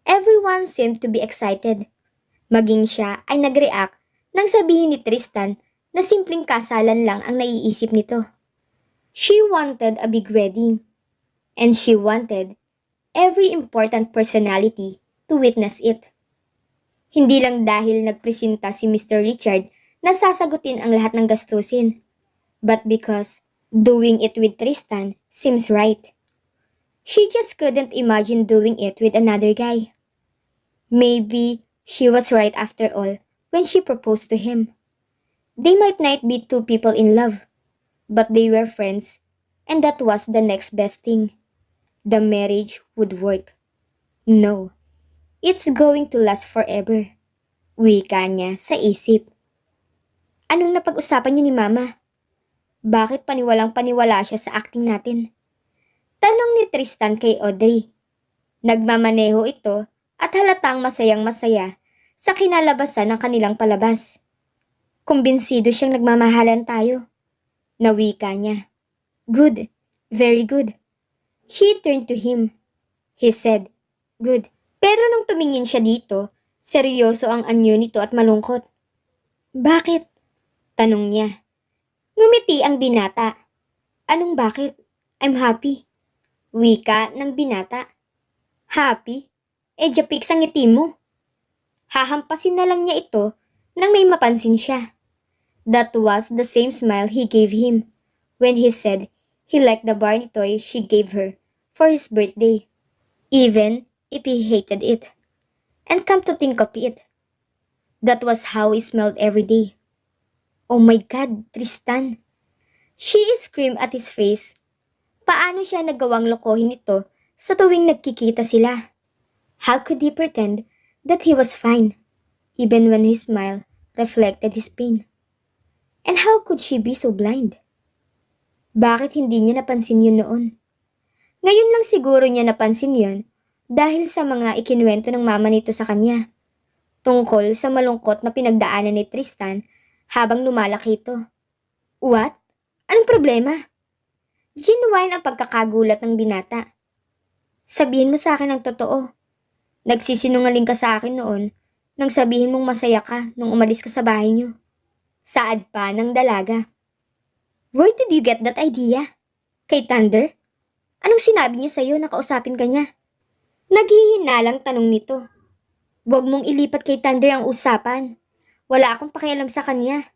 Everyone seemed to be excited. Maging siya ay nag-react nang sabihin ni Tristan na simpleng kasalan lang ang naiisip nito. She wanted a big wedding. And she wanted every important personality to witness it. Hindi lang dahil nagpresenta si Mr. Richard na sasagutin ang lahat ng gastusin, but because doing it with Tristan seems right. She just couldn't imagine doing it with another guy. Maybe she was right after all when she proposed to him. They might not be two people in love, but they were friends, and that was the next best thing. The marriage would work. No, it's going to last forever. Wika niya sa isip. Anong napag-usapan niyo ni Mama? Bakit paniwalang-paniwala siya sa acting natin? Tanong ni Tristan kay Audrey. Nagmamaneho ito at halatang masayang-masaya sa kinalabasan ng kanilang palabas. Kumbinsido siyang nagmamahalan tayo. Nawika niya. Good, very good. She turned to him. He said, good. Pero nung tumingin siya dito, seryoso ang anyo nito at malungkot. Bakit? Tanong niya. Ngumiti ang binata. Anong bakit? I'm happy. Wika ng binata. Happy? Japix ang ngiti mo. Hahampasin na lang niya ito nang may mapansin siya. That was the same smile he gave him when he said he liked the Barney toy she gave her for his birthday, even if he hated it. And come to think of it, that was how he smelled every day. Oh my God, Tristan! She screamed at his face. Paano siya nagawang lokohin ito sa tuwing nagkikita sila? How could he pretend that he was fine, even when his smile reflected his pain? And how could she be so blind? Bakit hindi niya napansin yun noon? Ngayon lang siguro niya napansin yun dahil sa mga ikinuwento ng mama nito sa kanya tungkol sa malungkot na pinagdaanan ni Tristan habang lumalaki ito. What? Anong problema? Genuine ang pagkakagulat ng binata. Sabihin mo sa akin ang totoo. Nagsisinungaling ka sa akin noon nang sabihin mong masaya ka nung umalis ka sa bahay niyo. Saad pa ng dalaga. Where did you get that idea? Kay Thunder? Anong sinabi niya sa'yo na kausapin ka niya? Naghihinalang tanong nito. Huwag mong ilipat kay Thunder ang usapan. Wala akong pakialam sa kanya.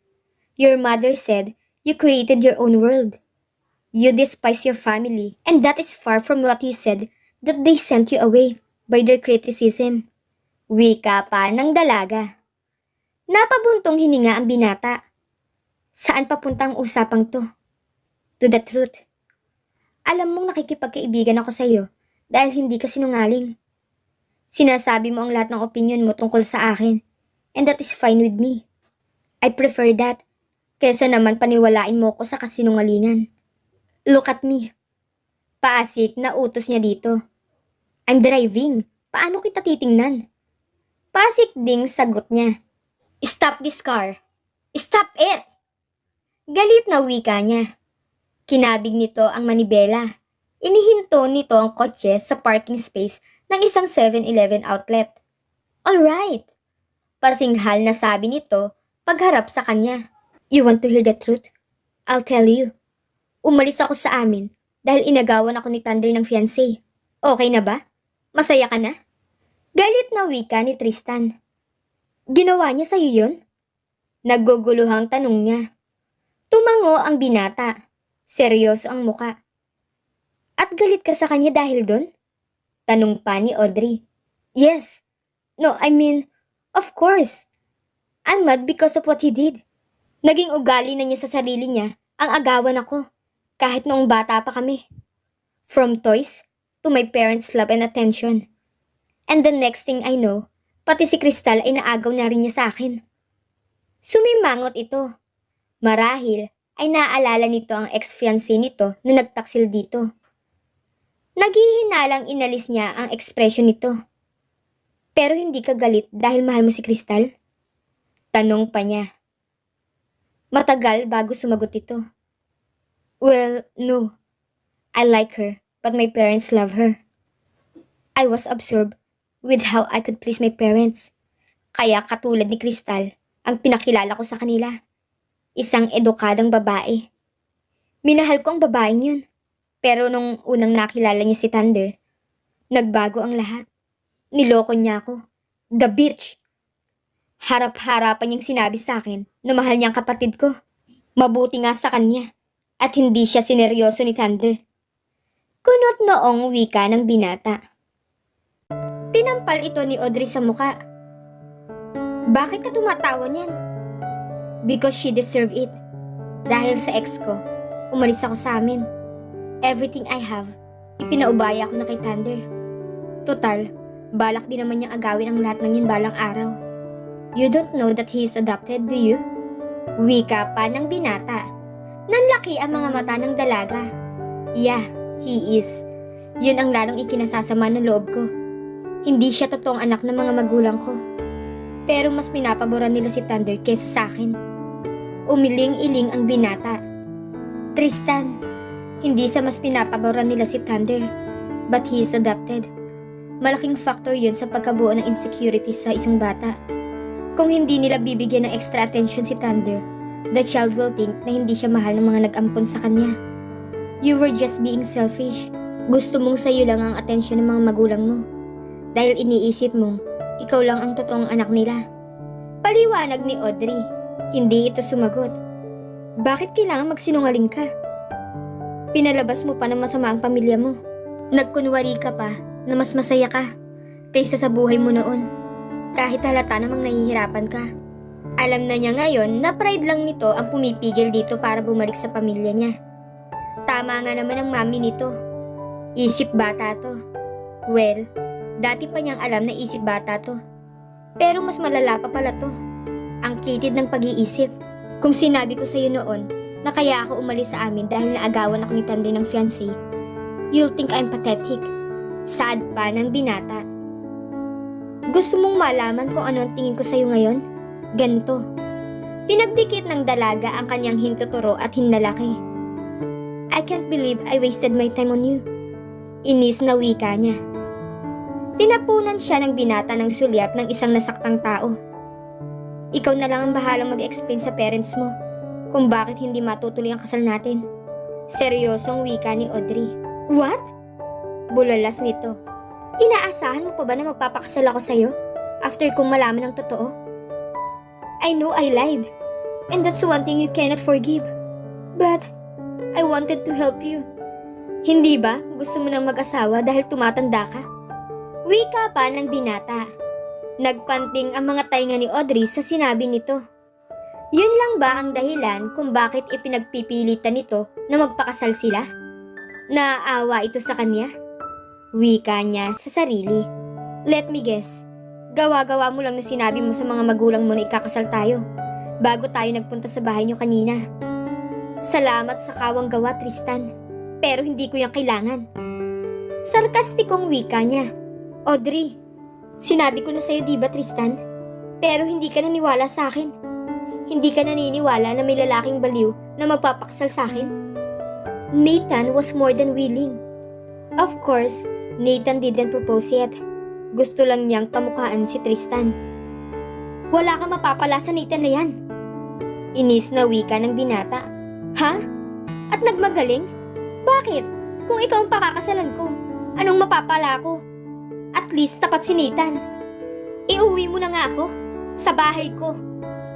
Your mother said you created your own world. You despise your family, and that is far from what you said that they sent you away by their criticism. Wika pa ng dalaga. Napabuntong hininga ang binata. Saan papunta ang usapang to? To the truth. Alam mong nakikipagkaibigan ako sa iyo dahil hindi ka sinungaling. Sinasabi mo ang lahat ng opinion mo tungkol sa akin, and that is fine with me. I prefer that, kesa naman paniwalain mo ko sa kasinungalingan. Look at me. Paasik na utos niya dito. I'm driving. Paano kita titingnan? Pasik ding sagot niya. Stop this car. Stop it! Galit na wika niya. Kinabig nito ang manibela. Inihinto nito ang kotse sa parking space ng isang 7-Eleven outlet. Alright! Pasinghal na sabi nito pagharap sa kanya. You want to hear the truth? I'll tell you. Umalis ako sa amin dahil inagawan ako ni Thunder ng fiancé. Okay na ba? Masaya ka na? Galit na wika ni Tristan. Ginawa niya sa'yo yun? Nagguguluhang tanong niya. Tumango ang binata. Seryoso ang muka. At galit ka sa kanya dahil dun? Tanong pa ni Audrey. Yes. No, I mean, of course. I'm mad because of what he did. Naging ugali na niya sa sarili niya ang agawan ako, kahit noong bata pa kami. From toys to my parents' love and attention. And the next thing I know, pati si Crystal ay naagaw na rin niya sa akin. Sumimangot ito. Marahil ay naaalala nito ang ex-fiancé nito na nagtaksil dito. Naghihinalang inalis niya ang ekspresyon nito. Pero hindi ka galit dahil mahal mo si Crystal? Tanong pa niya. Matagal bago sumagot ito. Well, no. I like her, but my parents love her. I was absorbed with how I could please my parents. Kaya katulad ni Crystal, ang pinakilala ko sa kanila. Isang edukadang babae. Minahal ko ang babaeng yun. Pero nung unang nakilala niya si Thunder, nagbago ang lahat. Niloko niya ako. The bitch! Harap-harapan niyang sinabi sa akin na mahal niya ang kapatid ko. Mabuti nga sa kanya. At hindi siya sineryoso ni Thunder. Kunot noong wika ng binata. Tinampal ito ni Audrey sa muka. Bakit ka tumatawa niyan? Because she deserved it. Dahil sa ex ko, umalis ako sa amin. Everything I have, ipinaubaya ko na kay Thunder. Total, balak din naman niyang agawin ang lahat ng yun balang araw. You don't know that he is adopted, do you? Wika pa ng binata. Nanlaki ang mga mata ng dalaga. Yeah, he is. Yun ang lalong ikinasasama ng loob ko. Hindi siya totoong anak ng mga magulang ko. Pero mas pinapaboran nila si Thunder kesa sa akin. Umiling-iling ang binata. Tristan, hindi sa mas pinapaboran nila si Thunder, but he is adopted. Malaking factor yun sa pagkabuo ng insecurities sa isang bata. Kung hindi nila bibigyan ng extra attention si Thunder, the child will think na hindi siya mahal ng mga nag-ampon sa kanya. You were just being selfish. Gusto mong sa'yo lang ang atensyon ng mga magulang mo. Dahil iniisip mong, ikaw lang ang totoong anak nila. Paliwanag ni Audrey. Hindi ito sumagot. Bakit kailangan magsinungaling ka? Pinalabas mo pa na masama ang pamilya mo. Nagkunwari ka pa na mas masaya ka kaysa sa buhay mo noon. Kahit halata namang nahihirapan ka. Alam na niya ngayon na pride lang nito ang pumipigil dito para bumalik sa pamilya niya. Tama nga naman ang mami nito. Isip bata to. Well, dati pa niyang alam na isip bata to. Pero mas malala pa pala to. Ang kitid ng pag-iisip. Kung sinabi ko sa'yo noon na kaya ako umalis sa amin dahil naagawan ako ni Thunder ng fiancé, you'll think I'm pathetic. Sad pa ng binata. Gusto mong malaman kung ano ang tingin ko sa'yo ngayon? Ganito. Pinagdikit ng dalaga ang kanyang hintuturo at hinlalaki. I can't believe I wasted my time on you. Inis na wika niya. Tinapunan siya ng binata ng sulyap ng isang nasaktang tao. Ikaw na lang ang bahalang mag-explain sa parents mo kung bakit hindi matutuloy ang kasal natin. Seryosong wika ni Audrey. What? Bulalas nito. Inaasahan mo pa ba na magpapakasal ako sa'yo after kong malaman ang totoo? I know I lied, and that's one thing you cannot forgive. But I wanted to help you. Hindi ba gusto mo nang mag-asawa dahil tumatanda ka? Wika pa ng binata. Nagpanting ang mga tainga ni Audrey sa sinabi nito. Yun lang ba ang dahilan kung bakit ipinagpipilitan nito na magpakasal sila? Naaawa ito sa kanya? Wika niya sa sarili. Let me guess. Gawa-gawa mo lang na sinabi mo sa mga magulang mo na ikakasal tayo bago tayo nagpunta sa bahay niyo kanina. Salamat sa kawang gawa, Tristan. Pero hindi ko yung kailangan. Sarkastikong wika niya. Audrey, sinabi ko na sa'yo diba, Tristan? Pero hindi ka naniwala sa akin. Hindi ka naniniwala na may lalaking baliw na magpapaksal sa akin. Nathan was more than willing. Of course, Nathan didn't propose yet. Gusto lang niyang pamukhaan si Tristan. Wala kang mapapala sa Nathan na yan. Inis na wika ng binata. Ha? At nagmagaling? Bakit? Kung ikaw ang pakakasalan ko, anong mapapala ko? At least tapat si Nathan. Iuwi mo na nga ako sa bahay ko.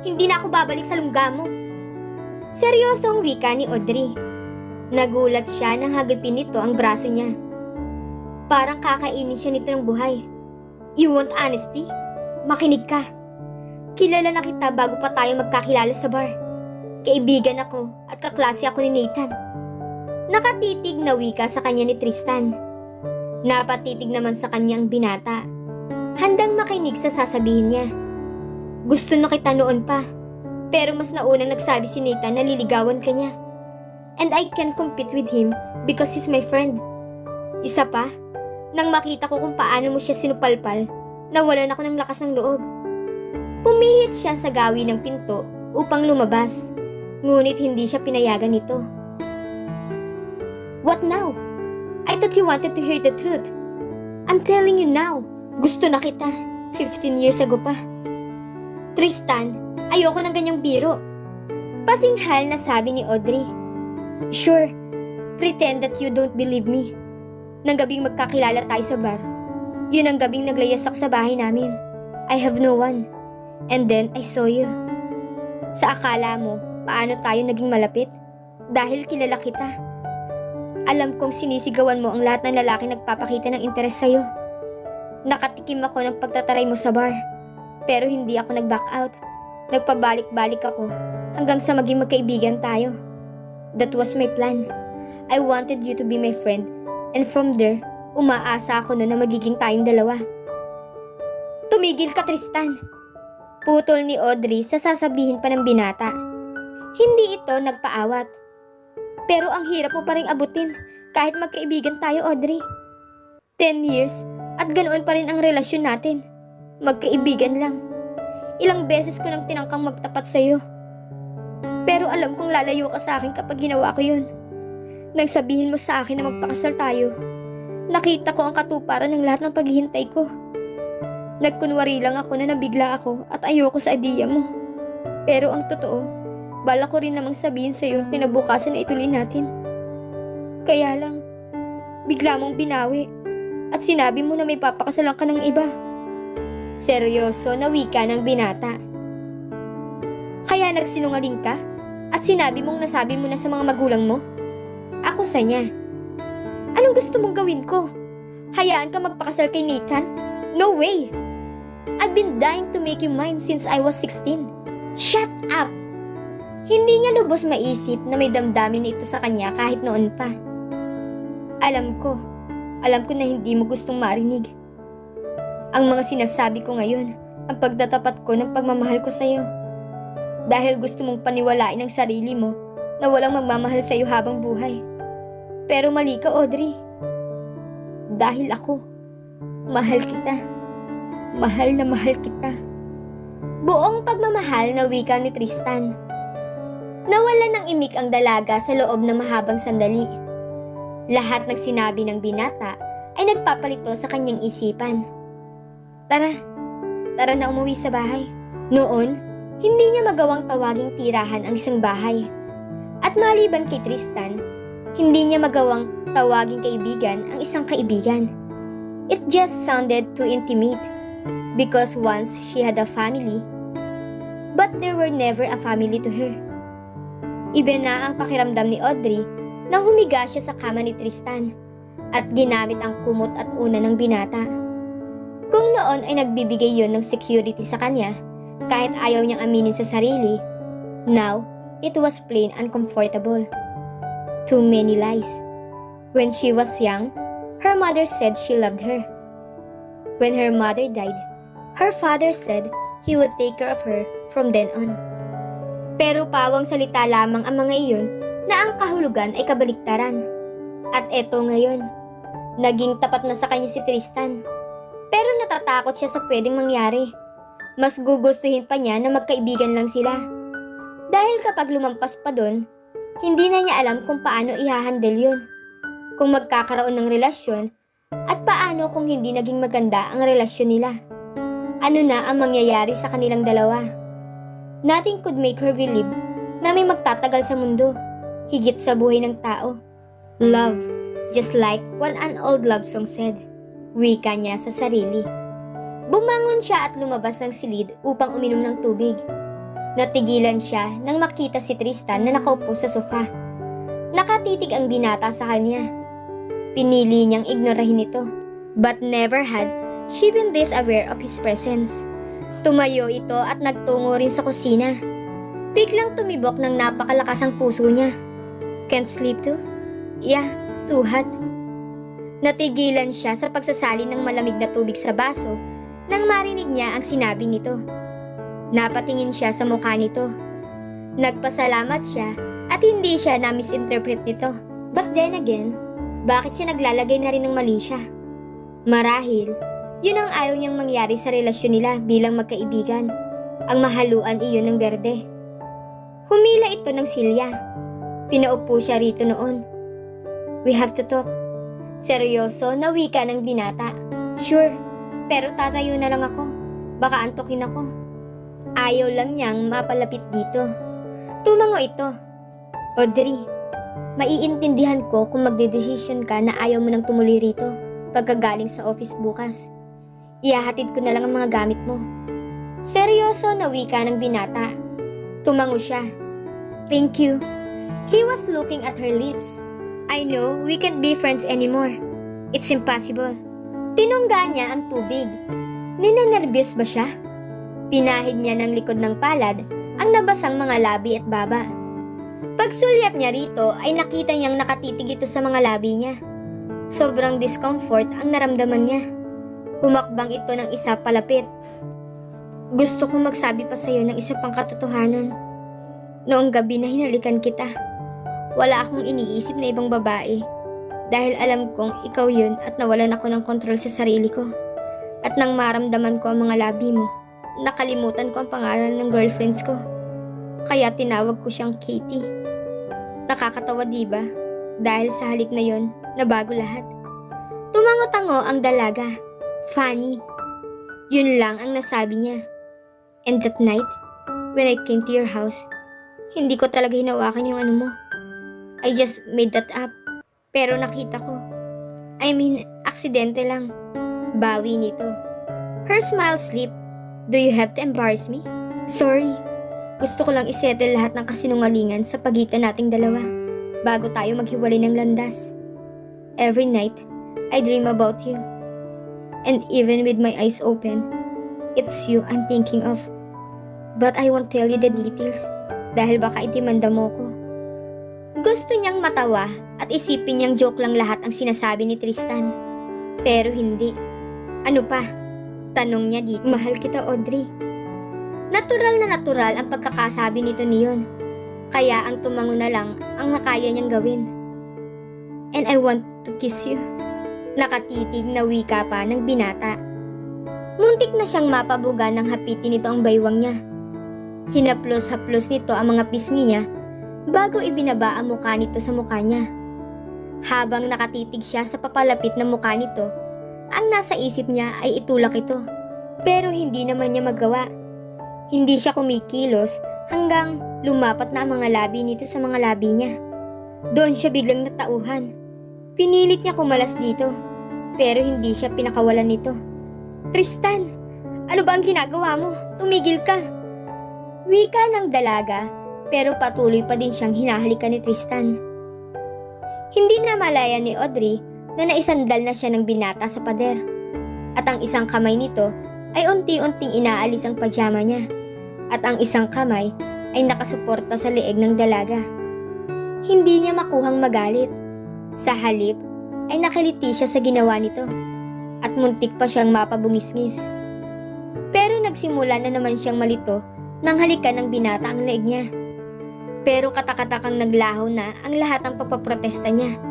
Hindi na ako babalik sa lungga mo. Seryosong wika ni Audrey. Nagulat siya nang hagipin nito ang braso niya. Parang kakainin siya nito ng buhay. You want honesty? Makinig ka. Kilala na kita bago pa tayo magkakilala sa bar. Kaibigan ako at kaklase ako ni Nathan. Nakatitig na wika sa kanya ni Tristan. Napatitig naman sa kanya ang binata. Handang makinig sa sasabihin niya. Gusto na kita noon pa. Pero mas naunang nagsabi si Nathan na liligawan ka niya. And I can compete with him because he's my friend. Isa pa, nang makita ko kung paano mo siya sinupalpal, nawalan ako ng lakas ng loob. Pumihit siya sa gawi ng pinto upang lumabas, ngunit hindi siya pinayagan nito. What now? I thought you wanted to hear the truth. I'm telling you now, gusto na kita. 15 years ago pa. Tristan, ayoko ng ganyang biro. Pasinghal na sabi ni Audrey. Sure, pretend that you don't believe me. Nang gabing magkakilala tayo sa bar, yun ang gabing naglayasak sa bahay namin. I have no one. And then I saw you. Sa akala mo, paano tayo naging malapit? Dahil kilala kita. Alam kong sinisigawan mo ang lahat ng lalaki nagpapakita ng interes sa'yo. Nakatikim ako ng pagtataray mo sa bar. Pero hindi ako nag-back out. Nagpabalik-balik ako hanggang sa maging magkaibigan tayo. That was my plan. I wanted you to be my friend. And from there, umaasa ako na magiging tayong dalawa. Tumigil ka, Tristan! Putol ni Audrey sa sasabihin pa ng binata. Hindi ito nagpaawat. Pero ang hirap mo pa rin abutin kahit magkaibigan tayo, Audrey. 10 years at ganoon pa rin ang relasyon natin. Magkaibigan lang. Ilang beses ko nang tinangkang magtapat sa'yo. Pero alam kong lalayo ka sa akin kapag ginawa ko yun. Nang sabihin mo sa akin na magpakasal tayo, nakita ko ang katuparan ng lahat ng paghihintay ko. Nagkunwari lang ako na nabigla ako at ayoko sa ideya mo. Pero ang totoo, bala ko rin namang sabihin sa'yo kinabukasan na ituloy natin. Kaya lang, bigla mong binawi at sinabi mo na may papakasalan ka ng iba. Seryoso na wika ng binata. Kaya nagsinungaling ka at sinabi mong nasabi mo na sa mga magulang mo? Ako sa niya. Anong gusto mong gawin ko? Hayaan ka magpakasal kay Nathan? No way! I've been dying to make you mine since I was 16. Shut up! Hindi niya lubos maisip na may damdamin na ito sa kanya kahit noon pa. Alam ko na hindi mo gustong marinig. Ang mga sinasabi ko ngayon, ang pagtatapat ko ng pagmamahal ko sa'yo. Dahil gusto mong paniwalain ang sarili mo na walang magmamahal sa'yo habang buhay. Pero mali ka, Audrey. Dahil ako, mahal kita. Mahal na mahal kita. Buong pagmamahal na wika ni Tristan. Nawala ng imik ang dalaga sa loob ng mahabang sandali. Lahat ng sinabi ng binata ay nagpapalito sa kanyang isipan. Tara na umuwi sa bahay. Noon, hindi niya magawang tawaging tirahan ang isang bahay. At maliban kay Tristan, hindi niya magawang tawaging kaibigan ang isang kaibigan. It just sounded too intimate. Because once she had a family, but there were never a family to her. Iba na ang pakiramdam ni Audrey nang humiga siya sa kama ni Tristan at ginamit ang kumot at una ng binata. Kung noon ay nagbibigay yon ng security sa kanya, kahit ayaw niyang aminin sa sarili, now, it was plain uncomfortable. Too many lies. When she was young, her mother said she loved her. When her mother died, her father said he would take care of her from then on. Pero pawang salita lamang ang mga iyon na ang kahulugan ay kabaliktaran. At eto ngayon, naging tapat na sa kanya si Tristan. Pero natatakot siya sa pwedeng mangyari. Mas gugustuhin pa niya na magkaibigan lang sila. Dahil kapag lumampas pa doon, hindi na niya alam kung paano i-handle yun. Kung magkakaroon ng relasyon, at paano kung hindi naging maganda ang relasyon nila. Ano na ang mangyayari sa kanilang dalawa? Nothing could make her believe na may magtatagal sa mundo, higit sa buhay ng tao. Love, just like what an old love song said. Wika niya sa sarili. Bumangon siya at lumabas ng silid upang uminom ng tubig. Natigilan siya nang makita si Tristan na nakaupo sa sofa. Nakatitig ang binata sa kanya. Pinili niyang ignorahin ito. But never had she been this aware of his presence. Tumayo ito at nagtungo rin sa kusina. Biglang tumibok ng napakalakas ang puso niya. Can't sleep too? Yeah, too hot. Natigilan siya sa pagsasalin ng malamig na tubig sa baso nang marinig niya ang sinabi nito. Napatingin siya sa mukha nito. Nagpasalamat siya at hindi siya na-misinterpret nito. But then again, bakit siya naglalagay na rin ng mali siya? Marahil, yun ang ayaw niyang mangyari sa relasyon nila bilang magkaibigan. Ang mahaluan iyon ng berde. Humila ito ng silya. Pinaupo siya rito noon. We have to talk. Seryoso na wika ng binata. Sure, pero tatayo na lang ako. Baka antukin ako. Ayaw lang niyang mapalapit dito. Tumango ito. Audrey, maiintindihan ko kung magdedesisyon ka na ayaw mo nang tumuloy rito pagkagaling sa office bukas. Ihahatid ko na lang ang mga gamit mo. Seryoso na wika ng binata. Tumango siya. Thank you. He was looking at her lips. I know we can't be friends anymore. It's impossible. Tinungga niya ang tubig. Ninenervyos ba siya? Pinahid niya ng likod ng palad ang nabasang mga labi at baba. Pagsulyap niya rito ay nakita niyang nakatitig ito sa mga labi niya. Sobrang discomfort ang naramdaman niya. Humakbang ito ng isa palapit. Gusto kong magsabi pa sa iyo ng isa pang katotohanan. Noong gabi na hinalikan kita, wala akong iniisip na ibang babae. Dahil alam kong ikaw yun at nawalan ako ng kontrol sa sarili ko. At nang maramdaman ko ang mga labi mo, nakalimutan ko ang pangalan ng girlfriends ko. Kaya tinawag ko siyang Katie. Nakakatawa diba? Dahil sa halik na yon, nabago lahat. Tumango-tango ang dalaga. Funny. Yun lang ang nasabi niya. And that night, when I came to your house, hindi ko talaga hinawakan yung ano mo. I just made that up. Pero nakita ko. I mean, aksidente lang. Bawi nito. Her smile slipped. Do you have to embarrass me? Sorry. Gusto ko lang isettle lahat ng kasinungalingan sa pagitan nating dalawa bago tayo maghiwalay ng landas. Every night, I dream about you. And even with my eyes open, it's you I'm thinking of. But I won't tell you the details dahil baka itimanda mo ko. Gusto niyang matawa at isipin niyang joke lang lahat ang sinasabi ni Tristan. Pero hindi. Ano pa? Tanong niya dito. Mahal kita, Audrey. Natural na natural ang pagkakasabi nito niyon. Kaya ang tumango na lang ang nakaya niyang gawin. And I want to kiss you. Nakatitig na wika pa ng binata. Muntik na siyang mapabuga ng hapitin nito ang baywang niya. Hinaplos-haplos nito ang mga pisngi niya bago ibinaba ang mukha nito sa mukha niya. Habang nakatitig siya sa papalapit na mukha nito, ang nasa isip niya ay itulak ito. Pero hindi naman niya magawa. Hindi siya kumikilos hanggang lumapat na ang mga labi nito sa mga labi niya. Doon siya biglang natauhan. Pinilit niya kumalas dito, pero hindi siya pinakawalan nito. Tristan, ano ba ang ginagawa mo? Tumigil ka! Wika ng dalaga, pero patuloy pa din siyang hinahalikan ni Tristan. Hindi na malaya ni Audrey na naisandal na siya ng binata sa pader. At ang isang kamay nito ay unti-unting inaalis ang pajama niya. At ang isang kamay ay nakasuporta sa leeg ng dalaga. Hindi niya makuhang magalit. Sa halip ay nakiliti siya sa ginawa nito. At muntik pa siyang mapabungisngis. Pero nagsimula na naman siyang malito nang halikan ng binata ang leeg niya. Pero katakatakang naglaho na ang lahat ng pagpaprotesta niya.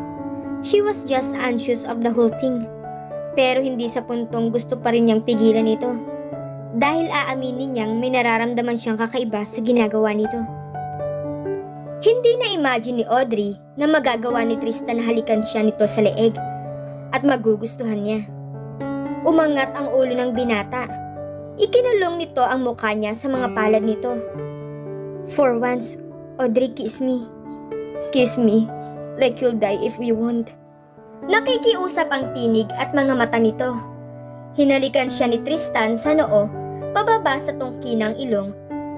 She was just anxious of the whole thing. Pero hindi sa puntong gusto pa rin niyang pigilan ito. Dahil aaminin niyang may nararamdaman siyang kakaiba sa ginagawa nito. Hindi na-imagine ni Audrey na magagawa ni Tristan na halikan siya nito sa leeg at magugustuhan niya. Umangat ang ulo ng binata. Ikinulong nito ang mukha niya sa mga palad nito. For once, Audrey, kiss me. Kiss me like you'll die if you won't. Nakikiusap ang tinig at mga mata nito. Hinalikan siya ni Tristan sa noo, pababa sa tungki ng ilong,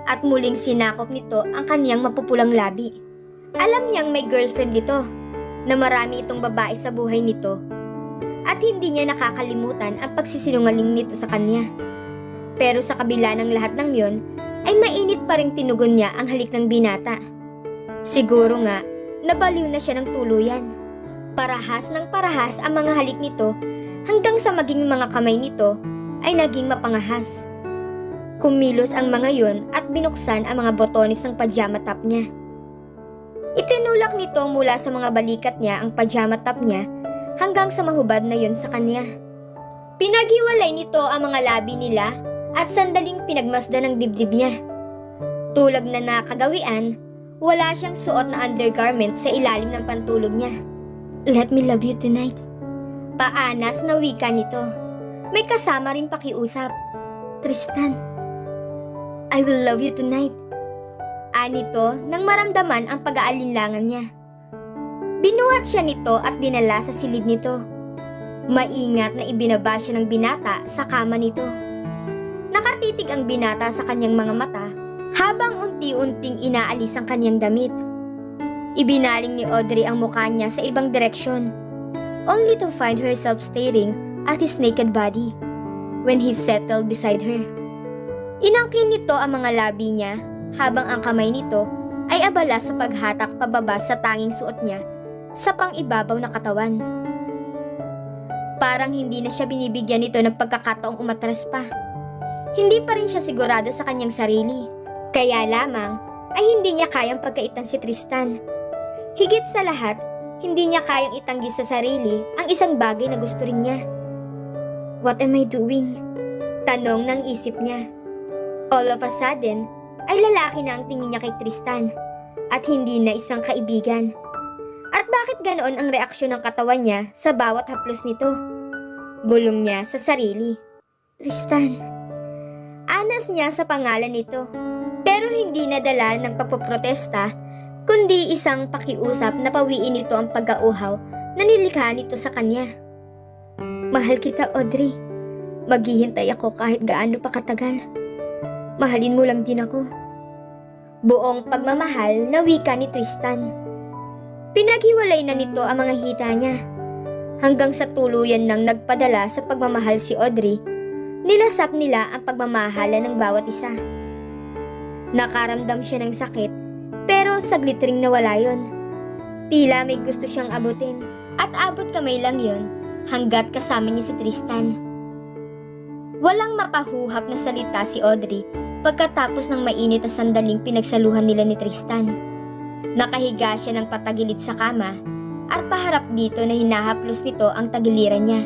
at muling sinakop nito ang kaniyang mapupulang labi. Alam niyang may girlfriend ito, na marami itong babae sa buhay nito, at hindi niya nakakalimutan ang pagsisinungaling nito sa kanya. Pero sa kabila ng lahat ng yon, ay mainit pa ring tinugon niya ang halik ng binata. Siguro nga, nabaliw na siya ng tuluyan. Parahas ng parahas ang mga halik nito hanggang sa maging mga kamay nito ay naging mapangahas. Kumilos ang mga yon at binuksan ang mga botones ng pajama top niya. Itinulak nito mula sa mga balikat niya ang pajama top niya hanggang sa mahubad na yon sa kanya. Pinaghiwalay nito ang mga labi nila at sandaling pinagmasdan ng dibdib niya. Tulad na nakagawian, wala siyang suot na undergarment sa ilalim ng pantulog niya. "Let me love you tonight." Paanas na wika nito. May kasama rin pakiusap. "Tristan, I will love you tonight." Anito nang maramdaman ang pag-aalinlangan niya. Binuhat siya nito at dinala sa silid nito. Maingat na ibinaba siya ng binata sa kama nito. Nakatitig ang binata sa kanyang mga mata habang unti-unting inaalis ang kanyang damit. Ibinaling ni Audrey ang mukha niya sa ibang direksyon, only to find herself staring at his naked body when he settled beside her. Inangkin nito ang mga labi niya habang ang kamay nito ay abala sa paghatak pababa sa tanging suot niya sa pang-ibabaw na katawan. Parang hindi na siya binibigyan nito ng pagkakataong umatras pa. Hindi pa rin siya sigurado sa kanyang sarili. Kaya lamang ay hindi niya kayang pagkaitan si Tristan. Higit sa lahat, hindi niya kayang itanggi sa sarili ang isang bagay na gusto rin niya. "What am I doing?" Tanong ng isip niya. All of a sudden, ay lalaki na ang tingin niya kay Tristan at hindi na isang kaibigan. At bakit ganoon ang reaksyon ng katawan niya sa bawat haplos nito? Bulong niya sa sarili. "Tristan." Anas niya sa pangalan nito, pero hindi nadala ng pagpoprotesta, kundi isang pakiusap na pawiin nito ang pag-auhaw na nilikha nito sa kanya. "Mahal kita, Audrey. Maghihintay ako kahit gaano pa katagal. Mahalin mo lang din ako." Buong pagmamahal na wika ni Tristan. Pinaghiwalay na nito ang mga hita niya. Hanggang sa tuluyan nang nagpadala sa pagmamahal si Audrey, nilasap nila ang pagmamahala ng bawat isa. Nakaramdam siya ng sakit, pero saglit ring nawala yon. Tila may gusto siyang abutin, at abot kamay lang yon hanggat kasama niya si Tristan. Walang mapahuhap na salita si Audrey pagkatapos ng mainit na sandaling pinagsaluhan nila ni Tristan. Nakahiga siya ng patagilid sa kama at paharap dito na hinahaplos nito ang tagiliran niya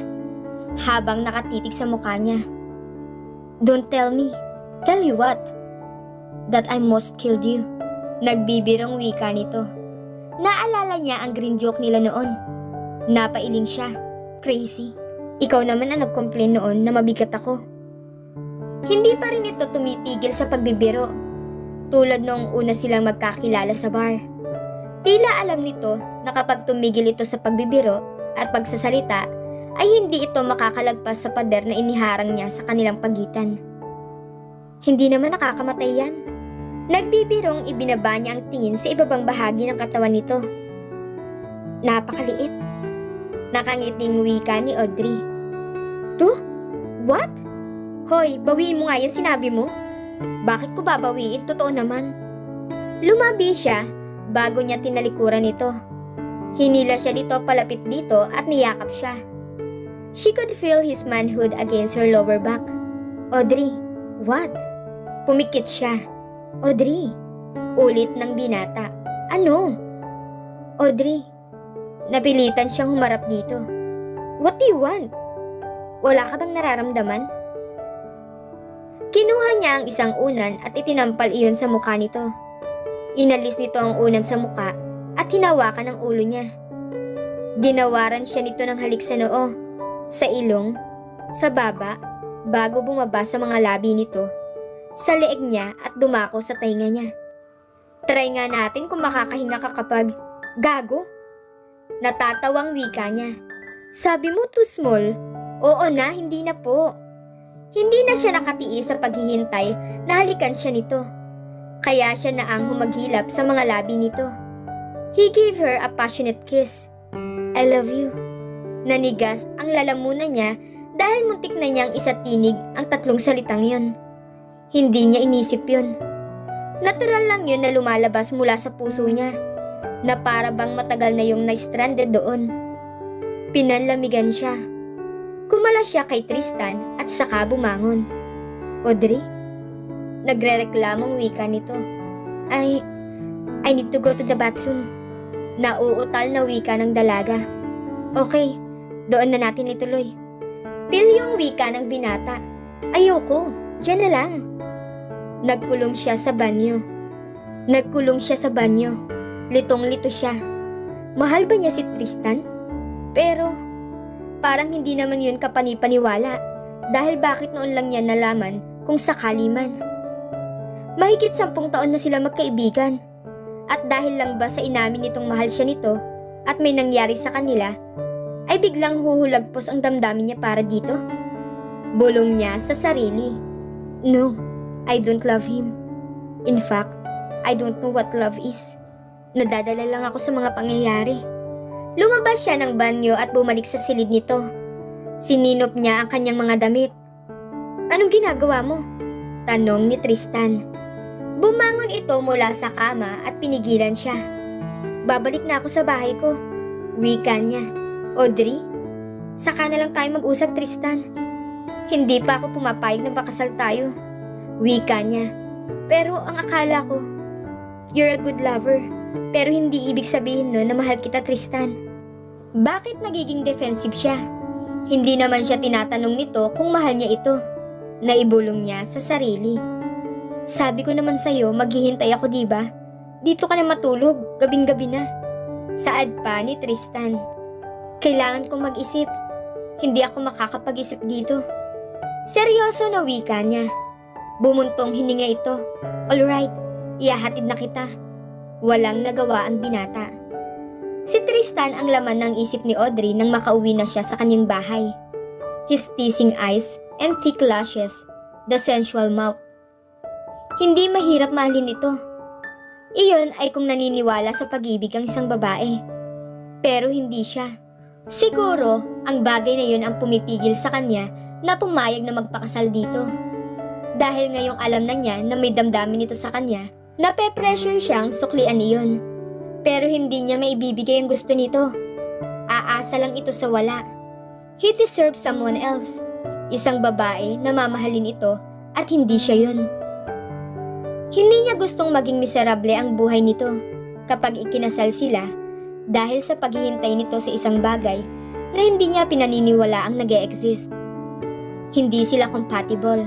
habang nakatitig sa mukha niya. "Don't tell me." "Tell you what?" "That I most killed you." Nagbibirong wika nito. Naalala niya ang green joke nila noon. Napailing siya. "Crazy. Ikaw naman ang nag-complain noon na mabigat ako." Hindi pa rin ito tumitigil sa pagbibiro, tulad noong una silang magkakilala sa bar. Tila alam nito na kapag tumigil ito sa pagbibiro at pagsasalita, ay hindi ito makakalagpas sa pader na iniharang niya sa kanilang pagitan. Hindi naman nakakamatay yan. Nagbibirong ibinaba niya ang tingin sa ibabang bahagi ng katawan nito. Napakaliit. Nakangiting wika ni Audrey. "To? What? Hoy, bawiin mo nga yan sinabi mo." "Bakit ko babawiin? Totoo naman." Lumabi siya bago niya tinalikuran ito. Hinila siya dito palapit dito at niyakap siya. She could feel his manhood against her lower back. "Audrey, what?" Pumikit siya. "Audrey." Ulit ng binata. "Ano?" "Audrey." Napilitan siyang humarap dito. "What do you want? Wala ka bang nararamdaman?" Kinuha niya ang isang unan at itinampal iyon sa mukha nito. Inalis nito ang unan sa mukha at hinawakan ang ulo niya. Ginawaran siya nito ng halik sa noo, sa ilong, sa baba, bago bumaba sa mga labi nito, sa leeg niya at dumako sa tainga niya. "Try nga natin kung makakahinga ka kapag..." "Gago?" Natatawang wika niya. "Sabi mo too small." "Oo na, hindi na po." Hindi na siya nakatiis sa paghihintay na halikan siya nito. Kaya siya na ang humagilap sa mga labi nito. He gave her a passionate kiss. I love you. Nanigas ang lalamunan niya dahil muntik na niyang isatinig ang tatlong salitang yun. Hindi niya inisip yun. Natural lang yun na lumalabas mula sa puso niya, na para bang matagal na yung na-stranded doon. Pinanlamigan siya. Kumala siya kay Tristan at saka bumangon. Audrey? Nagre-reklamong wika nito. I need to go to the bathroom. Nauutal na wika ng dalaga. Okay, doon na natin ituloy. Pilyong wika ng binata. Ayoko, dyan na lang. Nagkulong siya sa banyo. Litong-lito siya. Mahal ba niya si Tristan? Pero, parang hindi naman yun kapanipaniwala dahil bakit noon lang niya nalaman kung sakali man. Mahigit 10 taon na sila magkaibigan. At dahil lang ba sa inamin nitong mahal siya nito at may nangyari sa kanila, ay biglang huhulagpos ang damdamin niya para dito? Bulong niya sa sarili. No, I don't love him. In fact, I don't know what love is. Nadadala lang ako sa mga pangyayari. Lumabas siya ng banyo at bumalik sa silid nito. Sininop niya ang kanyang mga damit. Anong ginagawa mo? Tanong ni Tristan. Bumangon ito mula sa kama at pinigilan siya. Babalik na ako sa bahay ko. Wika niya. Audrey, saka na lang tayo mag-usap, Tristan. Hindi pa ako pumapayag na pakasal tayo. Wika niya. Pero ang akala ko, you're a good lover. Pero hindi ibig sabihin nun na mahal kita, Tristan. Bakit nagiging defensive siya? Hindi naman siya tinatanong nito kung mahal niya ito. Naibulong niya sa sarili. Sabi ko naman sa'yo, maghihintay ako, diba? Dito ka na matulog, gabing-gabi na. Saad pa ni Tristan. Kailangan kong mag-isip. Hindi ako makakapag-isip dito. Seryoso na wika niya. Bumuntong hininga ito. Alright, ihahatid na kita. Walang nagawa ang binata. Si Tristan ang laman ng isip ni Audrey nang makauwi na siya sa kanyang bahay. His teasing eyes and thick lashes, the sensual mouth. Hindi mahirap mahalin ito. Iyon ay kung naniniwala sa pag-ibig ang isang babae. Pero hindi siya. Siguro, ang bagay na yun ang pumipigil sa kanya na pumayag na magpakasal dito. Dahil ngayong alam na niya na may damdamin ito sa kanya, nape-pressure siyang suklian iyon. Pero hindi niya maibibigay ang gusto nito. Aasa lang ito sa wala. He deserves someone else. Isang babae na mamahalin ito at hindi siya yun. Hindi niya gustong maging miserable ang buhay nito kapag ikinasal sila dahil sa paghihintay nito sa isang bagay na hindi niya pinaniniwala ang nag-e-exist. Hindi sila compatible.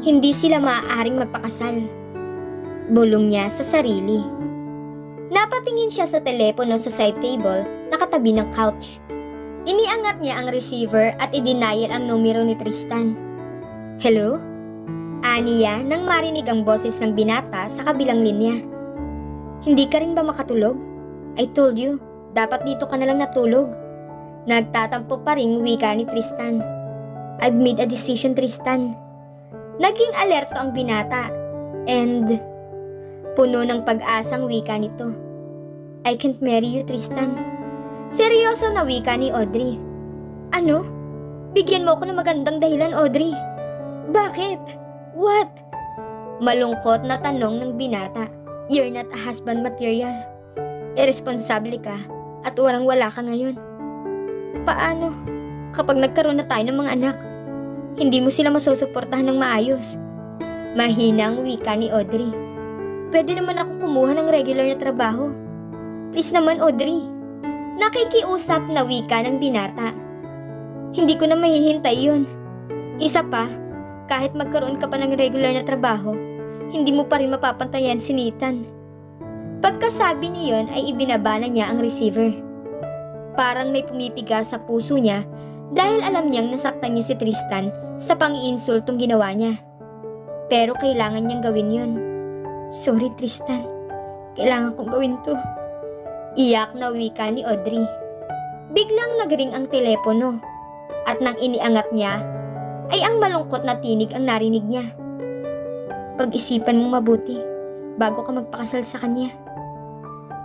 Hindi sila maaaring magpakasal. Bulong niya sa sarili. Napatingin siya sa telepono sa side table na katabi ng couch. Iniangat niya ang receiver at i-denial ang numero ni Tristan. Hello? Aniya nang marinig ang boses ng binata sa kabilang linya. Hindi ka rin ba makatulog? I told you, dapat dito ka na lang natulog. Nagtatampo pa ring wika ni Tristan. I've made a decision, Tristan. Naging alerto ang binata and puno ng pag-asang wika nito. I can't marry you, Tristan. Seryoso na wika ni Audrey. Ano? Bigyan mo ako ng magandang dahilan, Audrey. Bakit? What? Malungkot na tanong ng binata. You're not a husband material. Irresponsable ka at walang-wala ka ngayon. Paano? Kapag nagkaroon na tayo ng mga anak, hindi mo sila masusuportahan ng maayos. Mahinang wika ni Audrey. Pwede naman akong kumuha ng regular na trabaho. Please naman, Audrey. Nakikiusap na wika ng binata. Hindi ko na mahihintay yun. Isa pa, kahit magkaroon ka pa ng regular na trabaho, hindi mo pa rin mapapantayan si Nathan. Pagkasabi niyon ay ibinaba na niya ang receiver. Parang may pumipiga sa puso niya dahil alam niyang nasaktan niya si Tristan sa pang-iinsultong ginawa niya. Pero kailangan niyang gawin yun. Sorry, Tristan. Kailangan kong gawin to. Iyak na wika ni Audrey. Biglang nagring ang telepono at nang iniangat niya ay ang malungkot na tinig ang narinig niya. Pag-isipan mong mabuti. bago ka magpakasal sa kanya.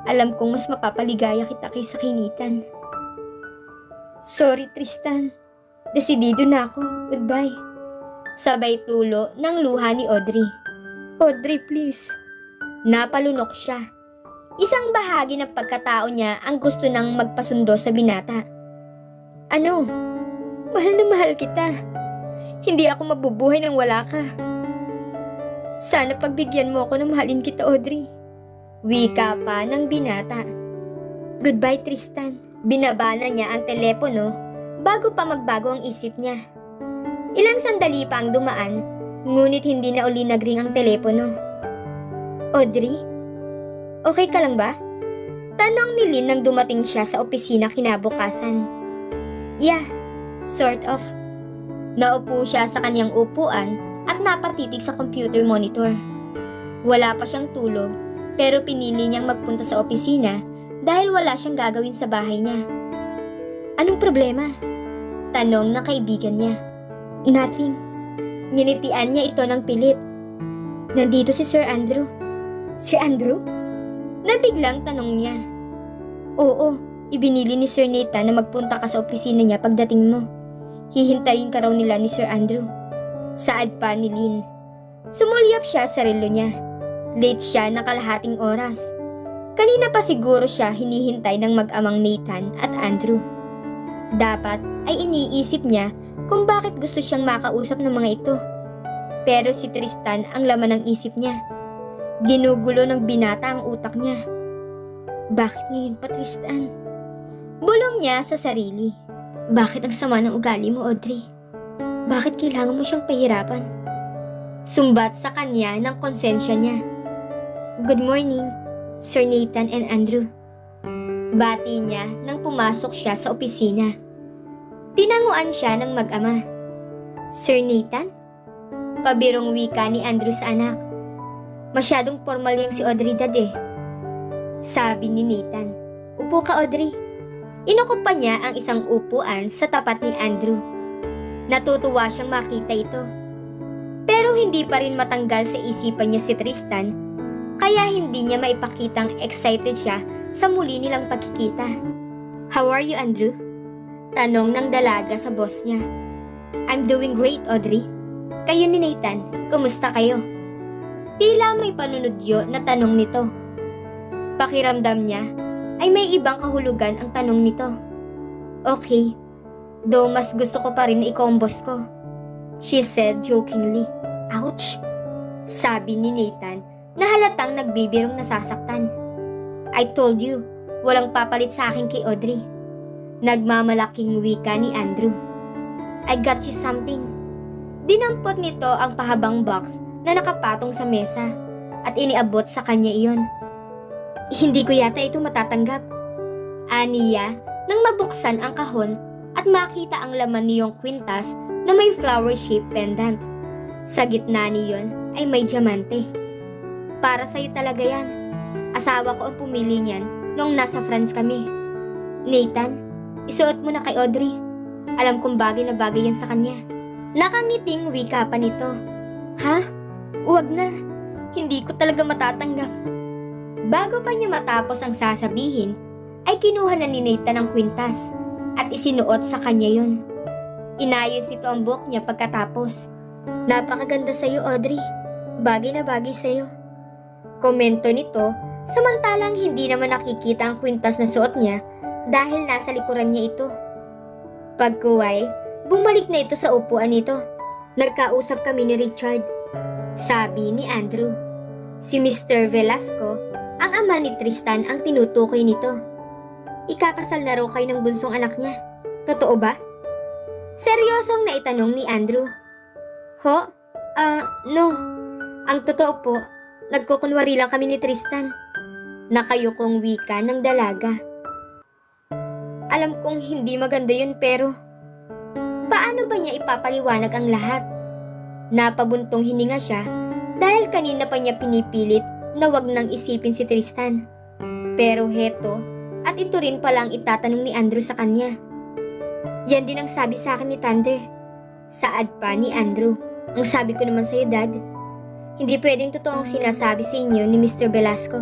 Alam kong mas mapapaligaya kita kaysa kay Nathan. Sorry, Tristan. Desidido na ako. Goodbye. Sabay tulo ng luha ni Audrey. Audrey, please. Napalunok siya. Isang bahagi ng pagkatao niya ang gusto nang magpasundo sa binata. Ano? Mahal na mahal kita. Hindi ako mabubuhay nang wala ka. Sana pagbigyan mo ako na mahalin kita, Audrey. Wika pa ng binata. Goodbye, Tristan. Binaba na niya ang telepono bago pa magbago ang isip niya. Ilang sandali pa ang dumaan, ngunit hindi na uli nagring ang telepono. Audrey? Okay ka lang ba? Tanong ni Lynn nang dumating siya sa opisina kinabukasan. Yeah, sort of. Naupo siya sa kanyang upuan at napatitig sa computer monitor. Wala pa siyang tulog, pero pinili niyang magpunta sa opisina dahil wala siyang gagawin sa bahay niya. Anong problema? Tanong ng kaibigan niya. Nothing. Nginitian niya ito ng pilit. Nandito si Sir Andrew. Si Andrew? Nabiglang tanong niya. Oo, ibinili ni Sir Nathan na magpunta ka sa opisina niya pagdating mo. Hihintayin ka raw nila ni Sir Andrew. Saad pa ni Lynn. Sumulyap siya sa relo niya. Late siya ng kalahating oras. Kanina pa siguro siya hinihintay ng mag-amang Nathan at Andrew. Dapat ay iniisip niya kung bakit gusto siyang makausap ng mga ito. Pero si Tristan ang laman ng isip niya. Ginugulo ng binata ang utak niya. Bakit ngayon pa, Tristan? Bulong niya sa sarili. Bakit ang sama ng ugali mo, Audrey? Bakit kailangan mo siyang pahirapan? Sumbat sa kanya ng konsensya niya. Good morning, Sir Nathan and Andrew. Bati niya nang pumasok siya sa opisina. Tinanguan siya ng mag-ama. Sir Nathan? Pabirong wika ni Andrew sa anak. Masyadong formal yang si Audrey, Dad eh. Sabi ni Nathan. Upo ka, Audrey. Inukup pa niya ang isang upuan sa tapat ni Andrew. Natutuwa siyang makita ito. Pero hindi pa rin matanggal sa isipan niya si Tristan, kaya hindi niya maipakitang excited siya sa muli nilang pagkikita. How are you, Andrew? Tanong ng dalaga sa boss niya. I'm doing great, Audrey. Kayo ni Nathan, kumusta kayo? Tila may panunodyo na tanong nito. Pakiramdam niya ay may ibang kahulugan ang tanong nito. Okay, though mas gusto ko pa rin na ikaw ang boss ko, she said jokingly. Ouch! Sabi ni Nathan na halatang nagbibirong nasasaktan. I told you, walang papalit sa akin kay Audrey. Nagmamalaking wika ni Andrew. I got you something. Dinampot nito ang pahabang box na nakapatong sa mesa at iniabot sa kanya iyon. Hindi ko yata ito matatanggap. Aniya nang mabuksan ang kahon at makita ang laman niyong kwintas na may flower-shaped pendant. Sa gitna niyon ay may diamante. Para sa'yo talaga yan. Asawa ko ang pumili niyan nung nasa France kami. Nathan, isuot mo na kay Audrey. Alam kong bagay na bagay yan sa kanya. Nakangiting wika pa nito. Ha? Huwag na. Hindi ko talaga matatanggap. Bago pa niya matapos ang sasabihin, ay kinuha na ni Nathan ang kwintas at isinuot sa kanya yon. Inayos nito ang buhok niya pagkatapos. Napakaganda sa'yo, Audrey. Bagay na bagay sa'yo. Komento nito, samantalang hindi naman nakikita ang kwintas na suot niya dahil nasa likuran niya ito. Pagkuway, bumalik na ito sa upuan nito. Nagkausap kami ni Richard. Sabi ni Andrew. Si Mr. Velasco, ang ama ni Tristan, ang tinutukoy nito. Ikakasal na raw kayo ng bunsong anak niya. Totoo ba? Seryosong naitanong ni Andrew. Ho? No. Ang totoo po, nagkukunwari lang kami ni Tristan. Nakayukong wika ng dalaga. Alam kong hindi maganda yun pero paano ba niya ipapaliwanag ang lahat? Napabuntong hininga siya dahil kanina pa niya pinipilit na wag nang isipin si Tristan. Pero heto, at ito rin pala ang itatanong ni Andrew sa kanya. Yan din ang sabi sa akin ni Thunder. Saad pa ni Andrew. Ang sabi ko naman sa'yo, Dad. Hindi pwedeng totoong sinasabi sa inyo ni Mr. Velasco.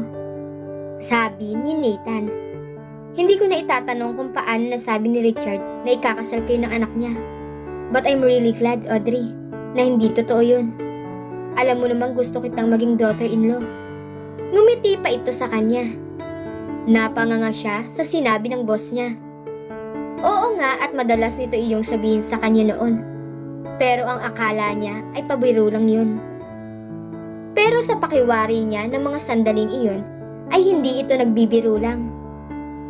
Sabi ni Nathan. Hindi ko na itatanong kung paano nasabi ni Richard na ikakasal kayo ng anak niya. But I'm really glad, Audrey, na hindi totoo yun. Alam mo namang gusto kitang maging daughter-in-law. Ngumiti pa ito sa kanya. Napanganga siya sa sinabi ng boss niya. Oo nga, at madalas nito iyong sabihin sa kanya noon. Pero ang akala niya ay pabiro lang yun. Pero sa pakiwari niya ng mga sandaling iyon ay hindi ito nagbibiro lang.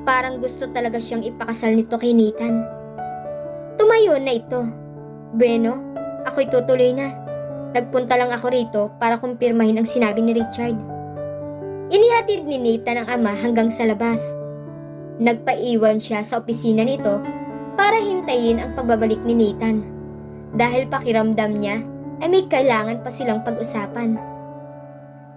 Parang gusto talaga siyang ipakasal nito kay Nathan. Tumayo na ito. Bueno, ako'y tutuloy na. Nagpunta lang ako rito para kumpirmahin ang sinabi ni Richard. Inihatid ni Nathan ang ama hanggang sa labas. Nagpaiwan siya sa opisina nito para hintayin ang pagbabalik ni Nathan. Dahil pakiramdam niya ay may kailangan pa silang pag-usapan.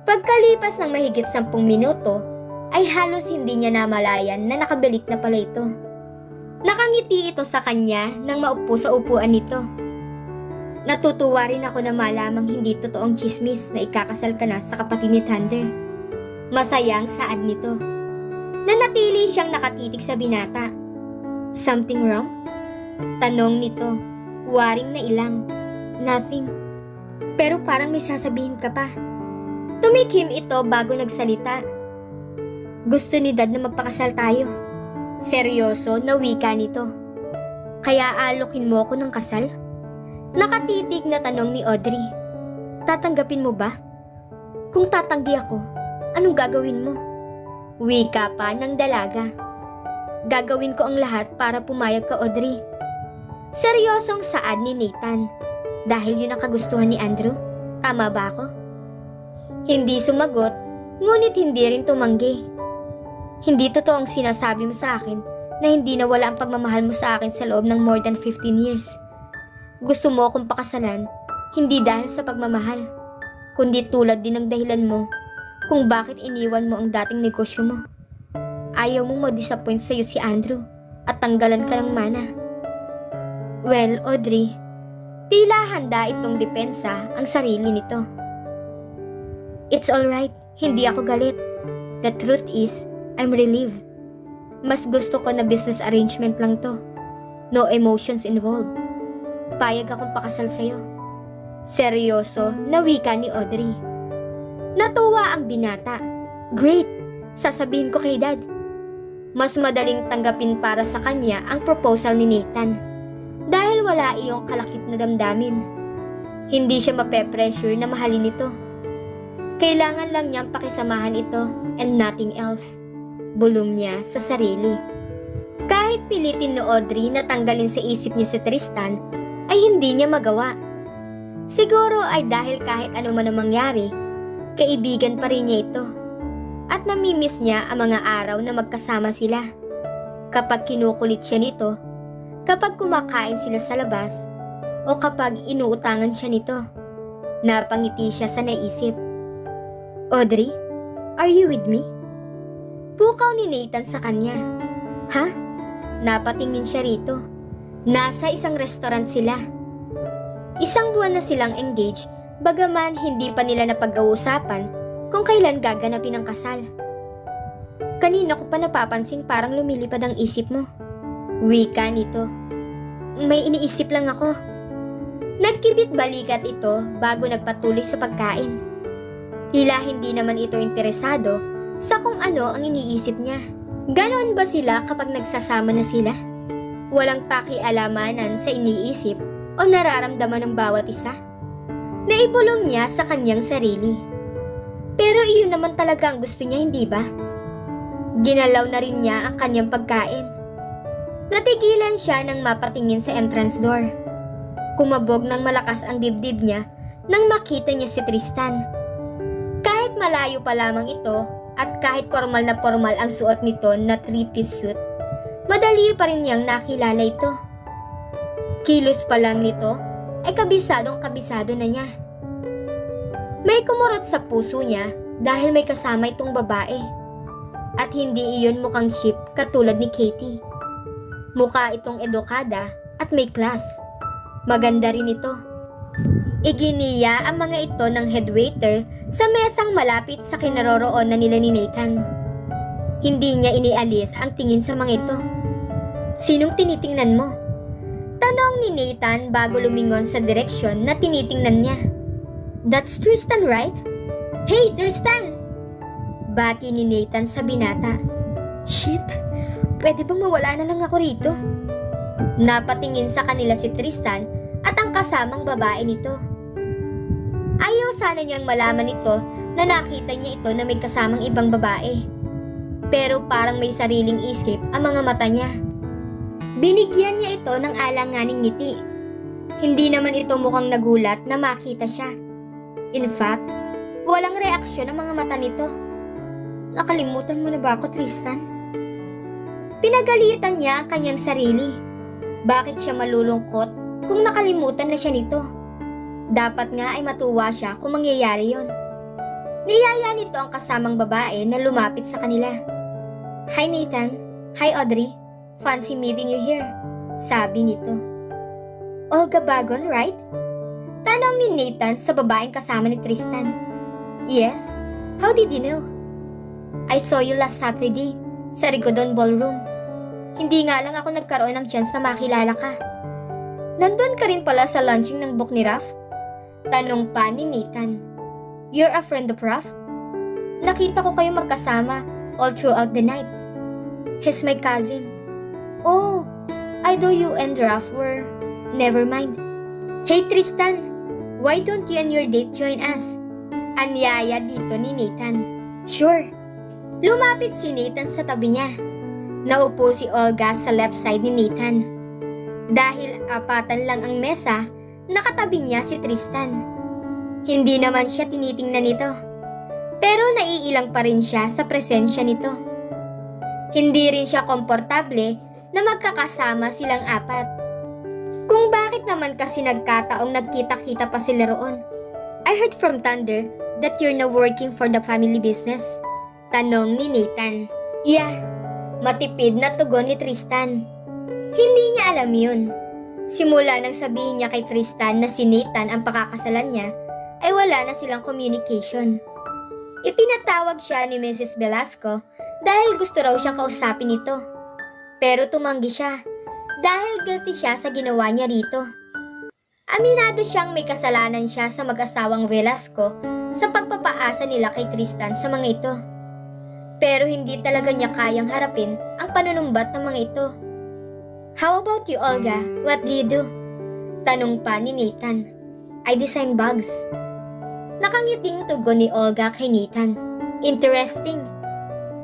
Pagkalipas ng mahigit 10 minuto, ay halos hindi niya namalayan na nakabalik na pala ito. Nakangiti ito sa kanya nang maupo sa upuan nito. Natutuwa rin ako na malamang hindi totoong chismis na ikakasal ka na sa kapatid ni Thunder. Masayang saad nito. Nanatili siyang nakatitig sa binata. Something wrong? Tanong nito, waring na ilang. Nothing. Pero parang may sasabihin ka pa. Tumikim ito bago nagsalita. Gusto ni Dad na magpakasal tayo. Seryoso na wika nito. Kaya alokin mo ako ng kasal? Nakatitig na tanong ni Audrey. Tatanggapin mo ba? Kung tatanggi ako, anong gagawin mo? Wika pa ng dalaga. Gagawin ko ang lahat para pumayag ka, Audrey. Seryosong saad ni Nathan. Dahil yun ang kagustuhan ni Andrew? Tama ba ako? Hindi sumagot, ngunit hindi rin tumanggi. Hindi totoo ang sinasabi mo sa akin na hindi nawala ang pagmamahal mo sa akin sa loob ng more than 15 years. Gusto mo akong pakasalan, hindi dahil sa pagmamahal, kundi tulad din ng dahilan mo kung bakit iniwan mo ang dating negosyo mo. Ayaw mong ma-disappoint sa'yo si Andrew at tanggalan ka ng mana. Well, Audrey, tila handa itong depensa ang sarili nito. It's alright, hindi ako galit. The truth is, I'm relieved. Mas gusto ko na business arrangement lang to. No emotions involved. Payag akong pakasal sa'yo. Seryoso na wika ni Audrey. Natuwa ang binata. Great! Sasabihin ko kay Dad. Mas madaling tanggapin para sa kanya ang proposal ni Nathan. Dahil wala iyong kalakip na damdamin. Hindi siya mape-pressure na mahalin ito. Kailangan lang niyang pakisamahan ito and nothing else. Bulong niya sa sarili. Kahit pilitin ni Audrey na tanggalin sa isip niya si Tristan, ay hindi niya magawa. Siguro ay dahil kahit ano man ang mangyari, kaibigan pa rin niya ito. At namimiss niya ang mga araw na magkasama sila. Kapag kinukulit siya nito, kapag kumakain sila sa labas, o kapag inuutangan siya nito. Napangiti siya sa naisip. Audrey, are you with me? Pukaw ni Nathan sa kanya. Ha? Napatingin siya rito. Nasa isang restaurant sila. Isang buwan na silang engaged, bagaman hindi pa nila napag-uusapan kung kailan gaganapin ang kasal. Kanina ko pa napapansin parang lumilipad ang isip mo. Wika nito. May iniisip lang ako. Nagkibit balikat ito bago nagpatuloy sa pagkain. Tila hindi naman ito interesado sa kung ano ang iniisip niya. Ganon ba sila kapag nagsasama na sila? Walang pakialamanan sa iniisip o nararamdaman ng bawat isa? Naibulong niya sa kanyang sarili. Pero iyon naman talaga ang gusto niya, hindi ba? Ginalaw na rin niya ang kanyang pagkain. Natigilan siya nang mapatingin sa entrance door. Kumabog ng malakas ang dibdib niya nang makita niya si Tristan. Kahit malayo pa lamang ito, at kahit formal na formal ang suot nito na 3-piece suit, madali pa rin niyang nakilala ito. Kilos pa lang nito ay kabisadong kabisado na niya. May kumurot sa puso niya dahil may kasama itong babae. At hindi iyon mukhang cheap katulad ni Katie. Mukha itong edukada at may class. Maganda rin ito. Iginiya ang mga ito ng head waiter sa mesang malapit sa kinaroroonan nila ni Nathan. Hindi niya inialis ang tingin sa mga ito. Sinong tinitingnan mo? Tanong ni Nathan bago lumingon sa direksyon na tinitingnan niya. That's Tristan, right? Hey, Tristan! Bati ni Nathan sa binata. Shit! Pwede bang mawala na lang ako rito? Napatingin sa kanila si Tristan at ang kasamang babae nito. Ayaw sana niyang malaman ito na nakita niya ito na may kasamang ibang babae. Pero parang may sariling isip ang mga mata niya. Binigyan niya ito ng alanganing ngiti. Hindi naman ito mukhang nagulat na makita siya. In fact, walang reaksyon ang mga mata nito. Nakalimutan mo na ba ako, Tristan? Pinagalitan niya ang kanyang sarili. Bakit siya malulungkot kung nakalimutan na siya nito? Dapat nga ay matuwa siya kung mangyayari yon. Niyaya nito ang kasamang babae na lumapit sa kanila. Hi Nathan. Hi Audrey. Fancy meeting you here. Sabi nito. Olga Bagon, right? Tanong ni Nathan sa babaeng kasama ni Tristan. Yes. How did you know? I saw you last Saturday sa Rigodon Ballroom. Hindi nga lang ako nagkaroon ng chance na makilala ka. Nandun ka rin pala sa launching ng book ni Raph? Tanong pa ni Nathan. You're a friend of Raph? Nakita ko kayo magkasama all throughout the night. He's my cousin. Oh, I know you and Raph were... Never mind. Hey Tristan, why don't you and your date join us? Anyaya dito ni Nathan. Sure. Lumapit si Nathan sa tabi niya. Naupo si Olga sa left side ni Nathan. Dahil apatan lang ang mesa, nakatabi niya si Tristan. Hindi naman siya tinitingnan nito. Pero naiilang pa rin siya sa presensya nito. Hindi rin siya komportable na magkakasama silang apat. Kung bakit naman kasi nagkataong nagkita-kita pa sila roon. I heard from Thunder that you're now working for the family business. Tanong ni Nathan. Yeah, matipid na tugon ni Tristan. Hindi niya alam yun. Simula nang sabihin niya kay Tristan na si Nathan ang pakakasalan niya, ay wala na silang communication. Ipinatawag siya ni Mrs. Velasco dahil gusto raw siyang kausapin ito. Pero tumanggi siya dahil guilty siya sa ginawa niya rito. Aminado siyang may kasalanan siya sa mag-asawang Velasco sa pagpapaasa nila kay Tristan sa mga ito. Pero hindi talaga niya kayang harapin ang panunumbat ng mga ito. How about you, Olga? What do you do? Tanong pa ni Nathan. I design bags. Nakangiting tugon ni Olga kay Nathan. Interesting.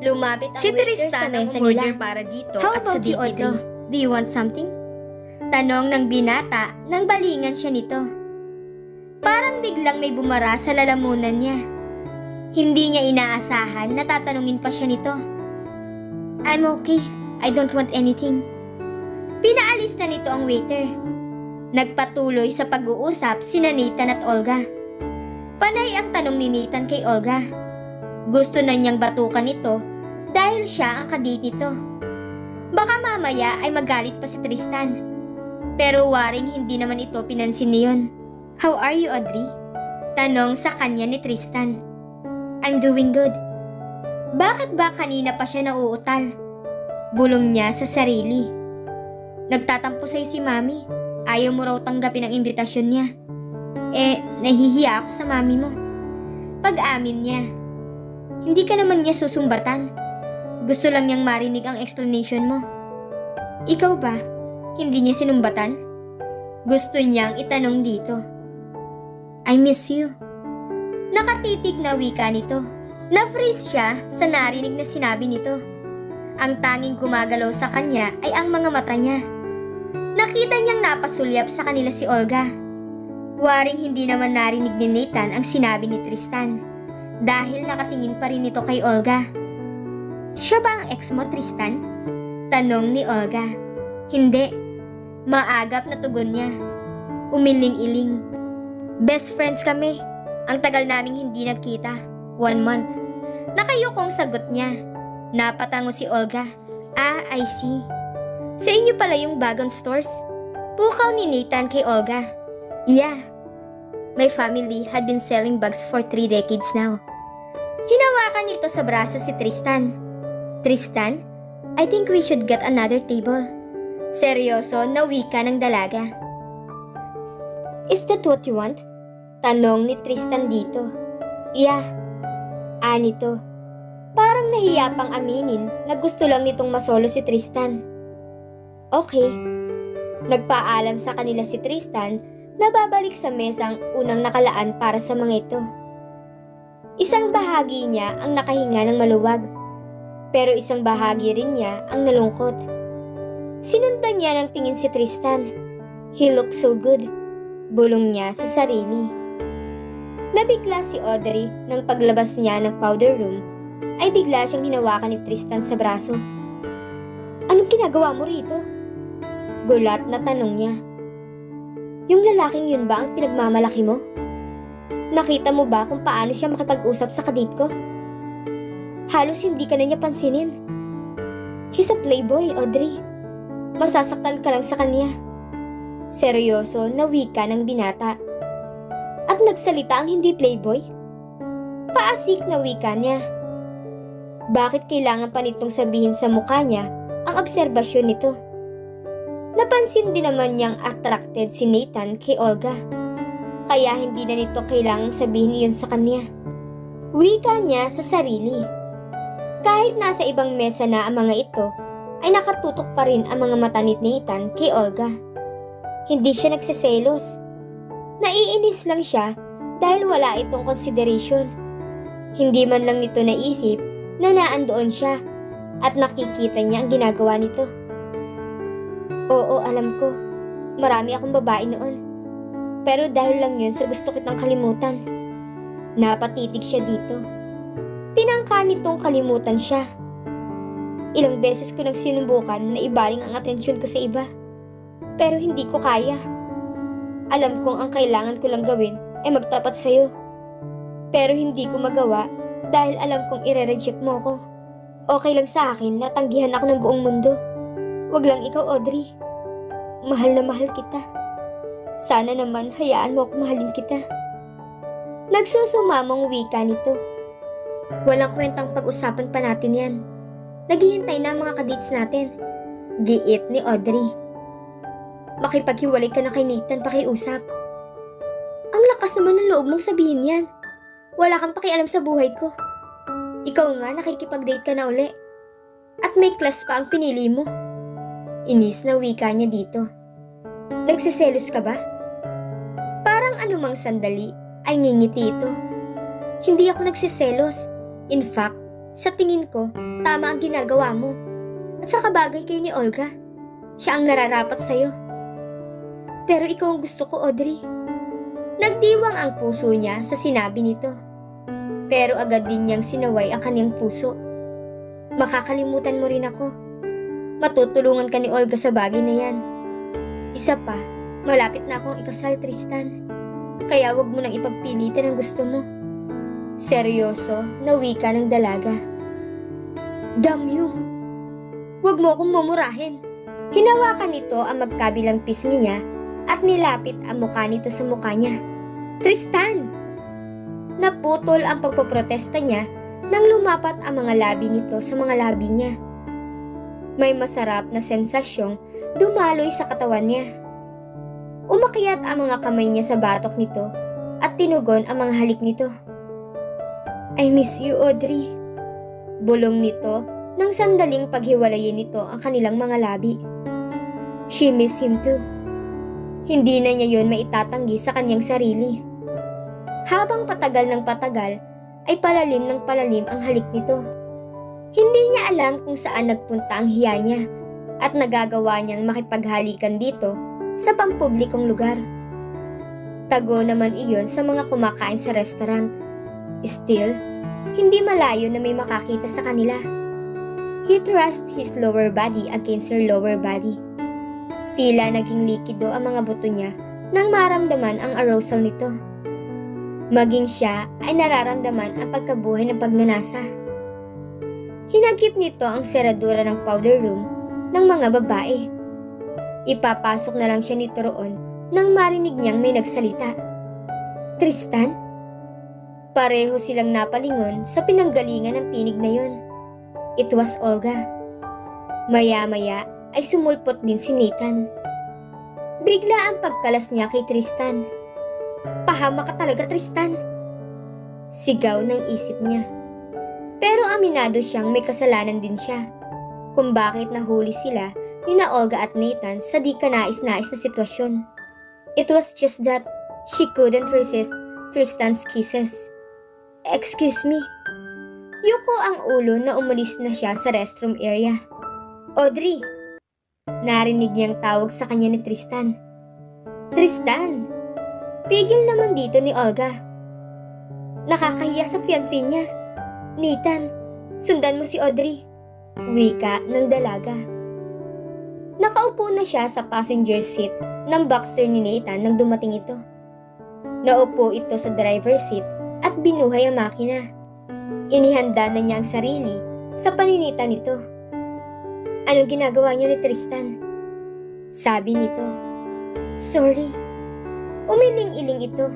Lumapit ang Si waiter sa Tristan ang mesa umorder nila. para dito How at sa about you, DP3. Audrey? Do you want something? Tanong ng binata nang balingan siya nito. Parang biglang may bumara sa lalamunan niya. Hindi niya inaasahan na tatanungin pa siya nito. I'm okay. I don't want anything. Pinaalis na nito ang waiter. Nagpatuloy sa pag-uusap sina Nathan at Olga. Panay ang tanong ni Nathan kay Olga. Gusto na niyang batukan ito dahil siya ang kadate nito. Baka mamaya ay magalit pa si Tristan. Pero waring hindi naman ito pinansin niyon. How are you, Audrey? Tanong sa kanya ni Tristan. I'm doing good. Bakit ba kanina pa siya nauutal? Bulong niya sa sarili. Nagtatampo sa'yo si Mami. Ayaw mo raw tanggapin ang imbitasyon niya. Nahihiya ako sa Mami mo. Pag-amin niya. Hindi ka naman niya susumbatan. Gusto lang niyang marinig ang explanation mo. Ikaw ba? Hindi niya sinumbatan? Gusto niyang itanong dito. I miss you. Nakatitig na wika nito. Na-freeze siya sa narinig na sinabi nito. Ang tanging gumagalaw sa kanya ay ang mga mata niya. Nakita niyang napasulyap sa kanila si Olga. Waring hindi naman narinig ni Nathan ang sinabi ni Tristan. Dahil nakatingin pa rin ito kay Olga. Siya ba ang ex mo, Tristan? Tanong ni Olga. Hindi. Maagap na tugon niya. Umiling-iling. Best friends kami. Ang tagal naming hindi nagkita. 1 month. Nakayukong sagot niya. Napatango si Olga. Ah, I see. Sa inyo pala yung Bagon Stores? Pukaw ni Nathan kay Olga. Yeah. My family had been selling bags for 3 decades now. Hinawakan nito sa braso si Tristan. Tristan, I think we should get another table. Seryoso na wika ng dalaga. Is that what you want? Tanong ni Tristan dito. Yeah. Nito. Parang nahiya pang aminin na gusto lang nitong masolo si Tristan. Okay. Nagpaalam sa kanila si Tristan na babalik sa mesang unang nakalaan para sa mga ito. Isang bahagi niya ang nakahinga ng maluwag, pero isang bahagi rin niya ang nalungkot. Sinundan niya ng tingin si Tristan. He looked so good. Bulong niya sa sarili. Nabigla si Audrey nang paglabas niya ng powder room ay bigla siyang hinawakan ni Tristan sa braso. Anong ginagawa mo rito? Gulat na tanong niya. Yung lalaking yun ba ang pinagmamalaki mo? Nakita mo ba kung paano siya makipag-usap sa kadate ko? Halos hindi ka na niya pansinin. He's a playboy, Audrey. Masasaktan ka lang sa kanya. Seryoso na wika ng binata. At nagsalita ang hindi playboy? Paasik na wika niya. Bakit kailangan pa nitong sabihin sa mukha niya ang obserbasyon nito? Napansin din naman niyang attracted si Nathan kay Olga. Kaya hindi na nito kailangang sabihin iyon sa kanya. Wika niya sa sarili. Kahit nasa ibang mesa na ang mga ito, ay nakatutok pa rin ang mga mata ni Nathan kay Olga. Hindi siya nagseselos. Naiinis lang siya dahil wala itong consideration. Hindi man lang nito naisip na naandoon siya at nakikita niya ang ginagawa nito. Oo, alam ko. Marami akong babae noon. Pero dahil lang yun sa gusto kitang kalimutan. Napatitig siya dito. Tinangka nitong kalimutan siya. Ilang beses ko nang sinubukan na ibaling ang atensyon ko sa iba. Pero hindi ko kaya. Alam kong ang kailangan ko lang gawin ay magtapat sa'yo. Pero hindi ko magawa dahil alam kong ire-reject mo ko. Okay lang sa akin na tanggihan ako ng buong mundo. Wag lang ikaw, Audrey. Mahal na mahal kita. Sana naman hayaan mo ako mahalin kita. Nagsusumamong wika nito. Walang kwentang pag-usapan pa natin yan. Naghihintay na ang mga kadates natin. Giit ni Audrey. Makipaghiwalay ka na kay Nathan pakiusap. Ang lakas naman ng loob mong sabihin yan. Wala kang pakialam sa buhay ko. Ikaw nga nakikipag-date ka na uli. At may class pa ang pinili mo. Inis na wika niya dito. Nagsiselos ka ba? Parang anumang sandali ay ngingiti ito. Hindi ako nagsiselos. In fact, sa tingin ko, tama ang ginagawa mo. At sa kabagay kayo ni Olga. Siya ang nararapat sa'yo. Pero ikaw ang gusto ko, Audrey. Nagdiwang ang puso niya sa sinabi nito. Pero agad din niyang sinaway ang kanyang puso. Makakalimutan mo rin ako. Matutulungan ka ni Olga sa bagay na yan. Isa pa, malapit na akong ikasal, Tristan. Kaya wag mo nang ipagpilitan ang gusto mo. Seryoso na wika ng dalaga. Damn you! Wag mo akong mumurahin. Hinawakan nito ang magkabilang pisngi niya at nilapit ang mukha nito sa mukha niya. Tristan! Naputol ang pagpoprotesta niya nang lumapat ang mga labi nito sa mga labi niya. May masarap na sensasyong dumaloy sa katawan niya. Umakyat ang mga kamay niya sa batok nito at tinugon ang mga halik nito. I miss you, Audrey. Bulong nito nang sandaling paghiwalayin nito ang kanilang mga labi. She miss him too. Hindi na niya yon maitatanggi sa kanyang sarili. Habang patagal ng patagal, ay palalim ng palalim ang halik nito. Hindi niya alam kung saan nagpunta ang hiya niya at nagagawa niyang makipaghalikan dito sa pampublikong lugar. Tago naman iyon sa mga kumakain sa restaurant. Still, hindi malayo na may makakita sa kanila. He thrust his lower body against her lower body. Tila naging likido ang mga buto niya nang maramdaman ang arousal nito. Maging siya ay nararamdaman ang pagkabuhay ng pagnanasa. Hinagip nito ang seradura ng powder room ng mga babae. Ipapasok na lang siya nito roon nang marinig niyang may nagsalita. Tristan? Pareho silang napalingon sa pinanggalingan ng tinig na yon. It was Olga. Maya-maya ay sumulpot din si Nathan. Bigla ang pagkalas niya kay Tristan. Pahama ka talaga, Tristan! Sigaw ng isip niya. Pero aminado siyang may kasalanan din siya kung bakit nahuli sila ni na Olga at Nathan sa di kanais-nais na sitwasyon. It was just that she couldn't resist Tristan's kisses. Excuse me. Yuko ang ulo na umalis na siya sa restroom area. Audrey! Narinig niyang tawag sa kanya ni Tristan. Tristan! Pigil naman dito ni Olga. Nakakahiya sa fiancé niya. Nathan, sundan mo si Audrey. Wika ng dalaga. Nakaupo na siya sa passenger seat ng boxer ni Nathan nang dumating ito. Naupo ito sa driver seat at binuhay ang makina. Inihanda na niya ang sarili sa paninita nito. Anong ginagawa niyo ni Tristan? Sabi nito. Sorry. Umiling-iling ito.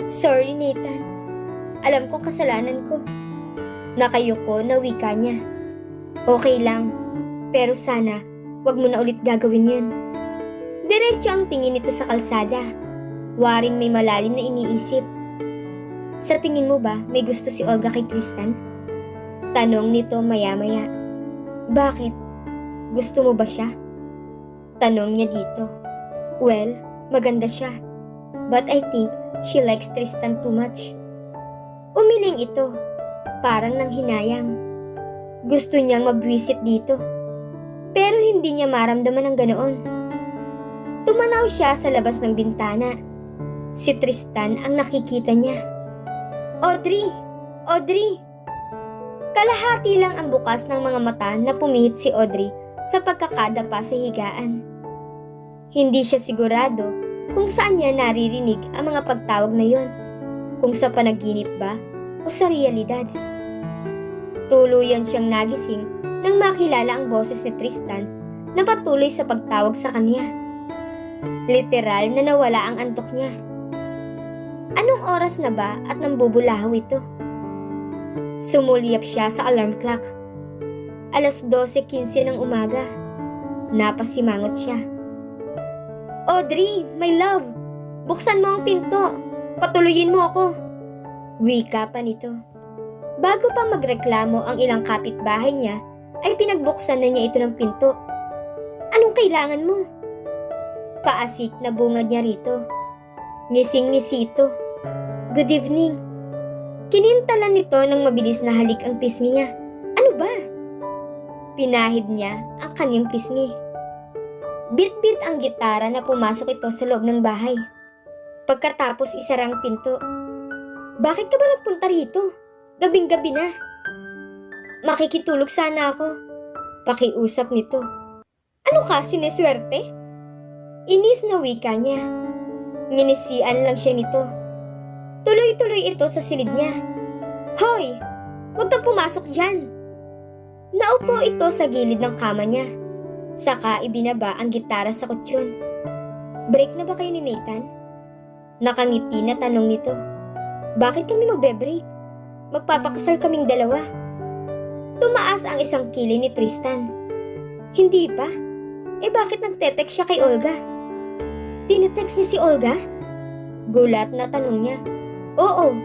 Sorry, Nathan. Alam kong kasalanan ko. Nakayuko na wika niya. Okay lang, pero sana wag mo na ulit gagawin yun. Diretso ang tingin nito sa kalsada. Waring may malalim na iniisip. Sa tingin mo ba may gusto si Olga kay Tristan? Tanong nito maya-maya. Bakit? Gusto mo ba siya? Tanong niya dito. Well, maganda siya. But I think she likes Tristan too much. Umiling ito. Parang nanghinayang. Gusto niyang mabwisit dito. Pero hindi niya maramdaman ang ganoon. Tumanaw siya sa labas ng bintana. Si Tristan ang nakikita niya. Audrey! Audrey! Kalahati lang ang bukas ng mga mata na pumihit si Audrey sa pagkakadapa sa higaan. Hindi siya sigurado kung saan niya naririnig ang mga pagtawag na yon, kung sa panaginip ba o sa realidad. Tuluyan siyang nagising nang makilala ang boses ni Tristan na patuloy sa pagtawag sa kanya. Literal na nawala ang antok niya. Anong oras na ba at nambubulahaw ito? Sumulyap siya sa alarm clock. 12:15 ng umaga. Napasimangot siya. Audrey, my love! Buksan mo ang pinto! Patuloyin mo ako! Wika pa nito. Bago pa magreklamo ang ilang kapitbahay niya, ay pinagbuksan na niya ito ng pinto. Anong kailangan mo? Paasik na bungad niya rito. Ngising-ngisi ito. Good evening. Kinintalan nito ng mabilis na halik ang pisngi niya. Ano ba? Pinahid niya ang kanyang pisngi. Bit-bit ang gitara na pumasok ito sa loob ng bahay. Pagkatapos isara ang pinto. Bakit ka ba nagpunta rito? Gabing-gabi na. Makikitulog sana ako. Pakiusap nito. Ano ka, sineswerte? Inis na wika niya. Nginisian lang siya nito. Tuloy-tuloy ito sa silid niya. Hoy! Huwag kang pumasok dyan! Naupo ito sa gilid ng kama niya. Saka ibinaba ang gitara sa kutsyon. Break na ba kayo ni Nathan? Nakangiti na tanong nito. Bakit kami magbe-break? Magpapakasal kaming dalawa. Tumaas ang isang kilay ni Tristan. Hindi pa? Eh bakit nagte-text siya kay Olga? Tinetext niya si Olga? Gulat na tanong niya. Oo.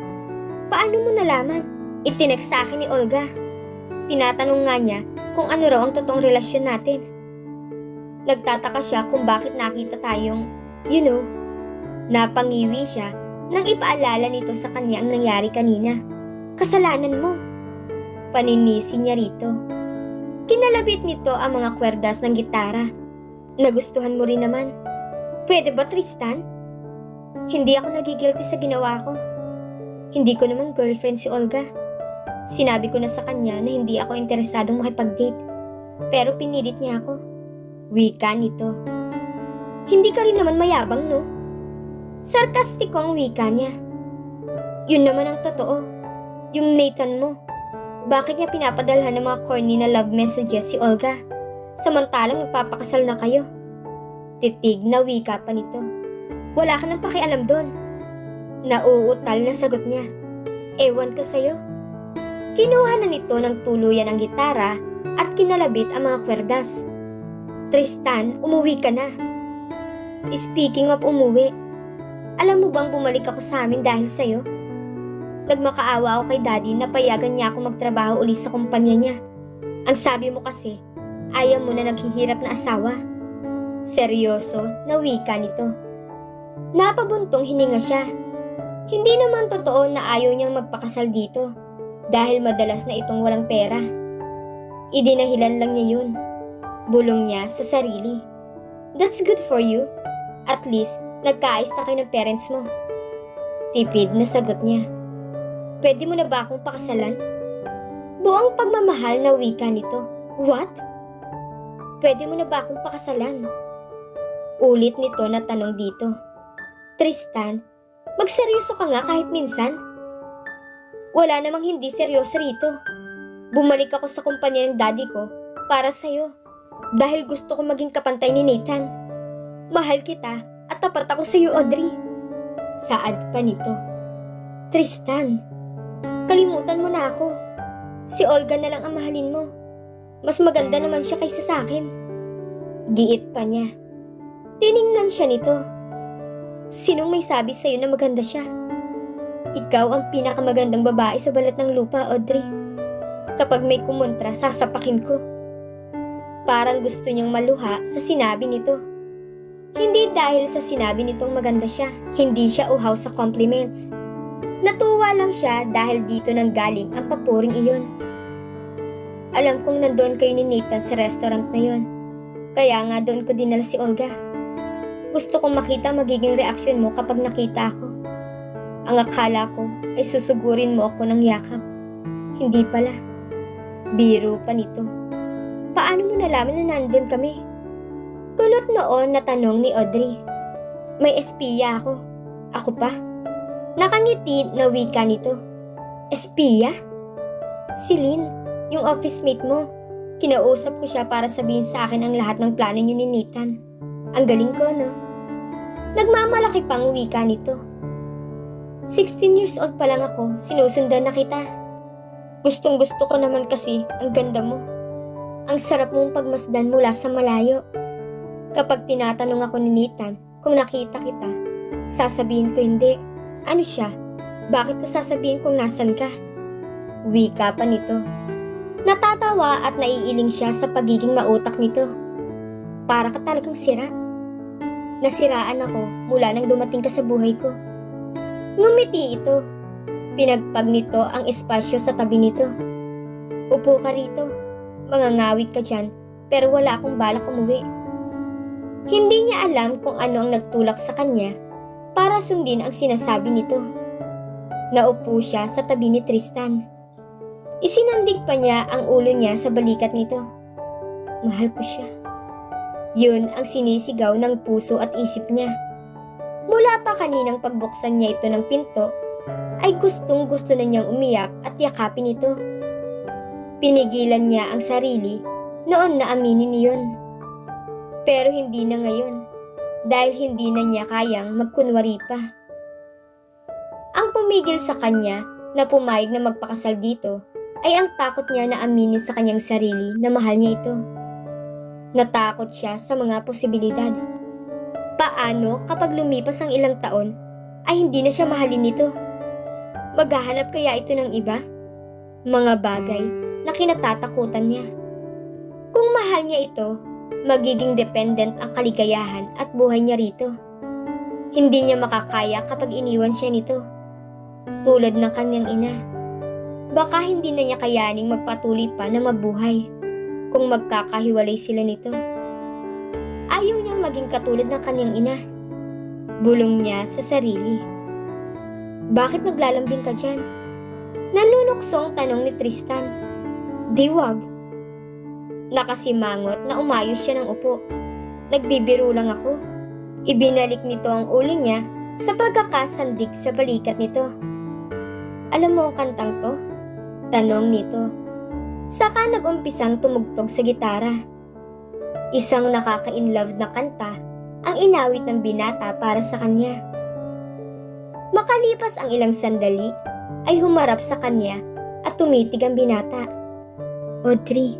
Paano mo nalaman? Itinext sa akin ni Olga. Tinatanong nga niya kung ano raw ang totoong relasyon natin. Nagtataka siya kung bakit nakita tayong, napangiwi siya nang ipaalala nito sa kanya ang nangyari kanina. Kasalanan mo. Paninisi niya rito. Kinalabit nito ang mga kwerdas ng gitara. Nagustuhan mo rin naman. Pwede ba, Tristan? Hindi ako nagigilty sa ginawa ko. Hindi ko naman girlfriend si Olga. Sinabi ko na sa kanya na hindi ako interesadong makipag-date. Pero pinilit niya ako. Wika nito. Hindi ka rin naman mayabang, no? Sarkastiko ang wika niya. Yun naman ang totoo. Yung Nathan mo. Bakit niya pinapadalhan ng mga corny na love messages si Olga? Samantalang magpapakasal na kayo. Titig na wika pa nito. Wala ka nang pakialam doon. Nauutal na sagot niya. Ewan ko sa'yo. Kinuha na nito ng tuluyan ang gitara at kinalabit ang mga kwerdas. Tristan, umuwi ka na. Speaking of umuwi, alam mo bang bumalik ako sa amin dahil sa'yo? Nagmakaawa ako kay daddy na payagan niya ako magtrabaho ulit sa kumpanya niya. Ang sabi mo kasi, ayaw mo na naghihirap na asawa. Seryoso na wika nito. Napabuntong hininga siya. Hindi naman totoo na ayaw niyang magpakasal dito dahil madalas na itong walang pera. Idinahilan lang niya yun. Bulong niya sa sarili. That's good for you. At least, nagkaayos na kayo ng parents mo. Tipid na sagot niya. Pwede mo na ba akong pakasalan? Buong pagmamahal na wika nito. What? Pwede mo na ba akong pakasalan? Ulit nito na tanong dito. Tristan, magseryoso ka nga kahit minsan. Wala namang hindi seryoso rito. Bumalik ako sa kumpanya ng daddy ko para sa'yo. Dahil gusto ko maging kapantay ni Nathan. Mahal kita at tapat ako sa'yo, Audrey. Saad pa nito. Tristan, kalimutan mo na ako. Si Olga na lang ang mahalin mo. Mas maganda naman siya kaysa sa akin. Giit pa niya. Tiningnan siya nito. Sinong may sabi sa'yo na maganda siya? Ikaw ang pinakamagandang babae sa balat ng lupa, Audrey. Kapag may kumontra, sasapakin ko. Parang gusto niyang maluha sa sinabi nito. Hindi dahil sa sinabi nitong maganda siya. Hindi siya uhaw sa compliments. Natuwa lang siya dahil dito nang galing ang papuring iyon. Alam kong nandoon kayo ni Nathan sa restaurant na yon. Kaya nga doon ko dinala si Olga. Gusto kong makita magiging reaksyon mo kapag nakita ako. Ang akala ko ay susugurin mo ako ng yakap. Hindi pala. Biro pa nito. Paano mo nalaman na nandun kami? Kunot noon na tanong ni Audrey. May espiya ako. Ako pa? Nakangiti na wika nito. Espiya? Si Lynn, yung office mate mo. Kinausap ko siya para sabihin sa akin ang lahat ng plano niyo ni Nathan. Ang galing ko, no? Nagmamalaki pang wika nito. 16 years old pa lang ako, sinusundan na kita. Gustong gusto ko naman kasi ang ganda mo. Ang sarap mong pagmasdan mula sa malayo. Kapag tinatanong ako ni Nathan kung nakita kita, sasabihin ko hindi. Ano siya? Bakit ko sasabihin kung nasan ka? Wika pa nito. Natatawa at naiiling siya sa pagiging mautak nito. Para ka talagang sira. Nasiraan ako mula nang dumating ka sa buhay ko. Ngumiti ito. Pinagpag nito ang espasyo sa tabi nito. Upo ka rito. Mangangawit ka dyan, pero wala akong balak umuwi. Hindi niya alam kung ano ang nagtulak sa kanya para sundin ang sinasabi nito. Naupo siya sa tabi ni Tristan. Isinandig pa niya ang ulo niya sa balikat nito. Mahal ko siya. Yun ang sinisigaw ng puso at isip niya. Mula pa kaninang pagbuksan niya ito ng pinto, ay gustong gusto na niyang umiyak at yakapin ito. Pinigilan niya ang sarili noon na aminin niyon. Pero hindi na ngayon dahil hindi na niya kayang magkunwari pa. Ang pumigil sa kanya na pumayag na magpakasal dito ay ang takot niya na aminin sa kanyang sarili na mahal niya ito. Natakot siya sa mga posibilidad. Paano kapag lumipas ang ilang taon ay hindi na siya mahalin nito? Maghahanap kaya ito ng iba? Mga bagay na kinatatakutan niya. Kung mahal niya ito, magiging dependent ang kaligayahan at buhay niya rito. Hindi niya makakaya kapag iniwan siya nito. Tulad ng kanyang ina. Baka hindi na niya kayaning magpatuloy pa na mabuhay kung magkakahiwalay sila nito. Ayaw niyang maging katulad ng kanyang ina. Bulong niya sa sarili. Bakit naglalambing ka dyan? Nanunuksong tanong ni Tristan. Di wag. Nakasimangot na umayos siya ng upo. Nagbibiro lang ako. Ibinalik nito ang ulo niya sa pagkakasandig sa balikat nito. Alam mo ang kantang to? Tanong nito. Saka nag-umpisang tumugtog sa gitara. Isang nakaka-inlove na kanta ang inawit ng binata para sa kanya. Makalipas ang ilang sandali, ay humarap sa kanya at tumitig ang binata. Audrey,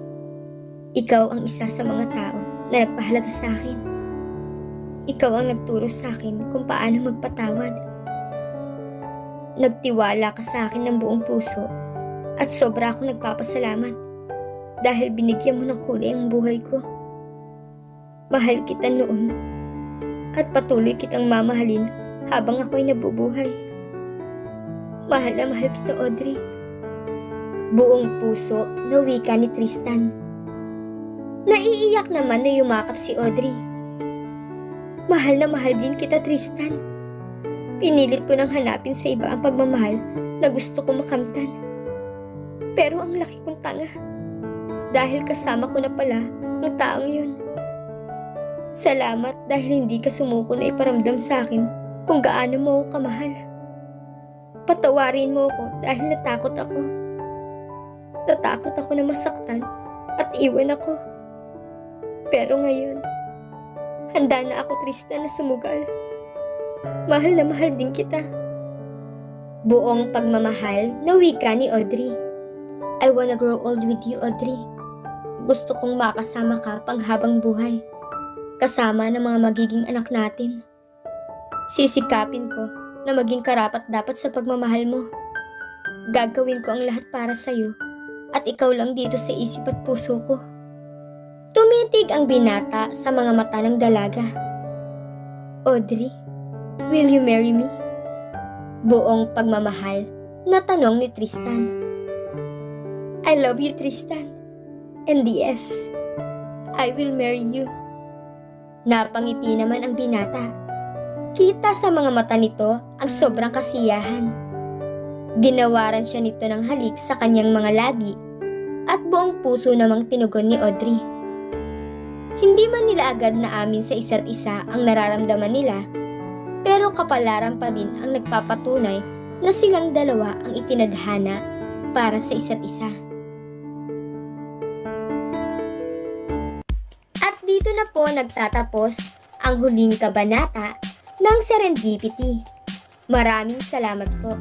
ikaw ang isa sa mga tao na nagpahalaga sa akin. Ikaw ang nagturo sa akin kung paano magpatawad. Nagtiwala ka sa akin ng buong puso at sobra akong nagpapasalamat dahil binigyan mo ng kulay ang buhay ko. Mahal kita noon at patuloy kitang mamahalin habang ako'y nabubuhay. Mahal na mahal kita, Audrey. Buong puso na wika ni Tristan. Naiiyak naman na yumakap si Audrey. Mahal na mahal din kita, Tristan. Pinilit ko nang hanapin sa iba ang pagmamahal na gusto ko makamtan. Pero ang laki kong tanga. Dahil kasama ko na pala ang taong yun. Salamat dahil hindi ka sumuko na iparamdam sa akin kung gaano mo ako kamahal. Patawarin mo ako dahil natakot ako. Natakot ako na masaktan at iwan ako. Pero ngayon, handa na ako, Tristan, na sumugal. Mahal na mahal din kita. Buong pagmamahal na wika ni Audrey. I wanna grow old with you, Audrey. Gusto kong makasama ka panghabang buhay. Kasama ng mga magiging anak natin. Sisikapin ko na maging karapat-dapat sa pagmamahal mo. Gagawin ko ang lahat para sa'yo at ikaw lang dito sa isip at puso ko. Tumitig ang binata sa mga mata ng dalaga. Audrey, will you marry me? Buong pagmamahal na tanong ni Tristan. I love you, Tristan. And yes, I will marry you. Napangiti naman ang binata. Kita sa mga mata nito ang sobrang kasiyahan. Ginawaran siya nito ng halik sa kanyang mga labi at buong puso namang tinugon ni Audrey. Hindi man nila agad naamin sa isa't isa ang nararamdaman nila, pero kapalaran pa din ang nagpapatunay na silang dalawa ang itinadhana para sa isa't isa. At dito na po nagtatapos ang huling kabanata ng Serendipity. Maraming salamat po.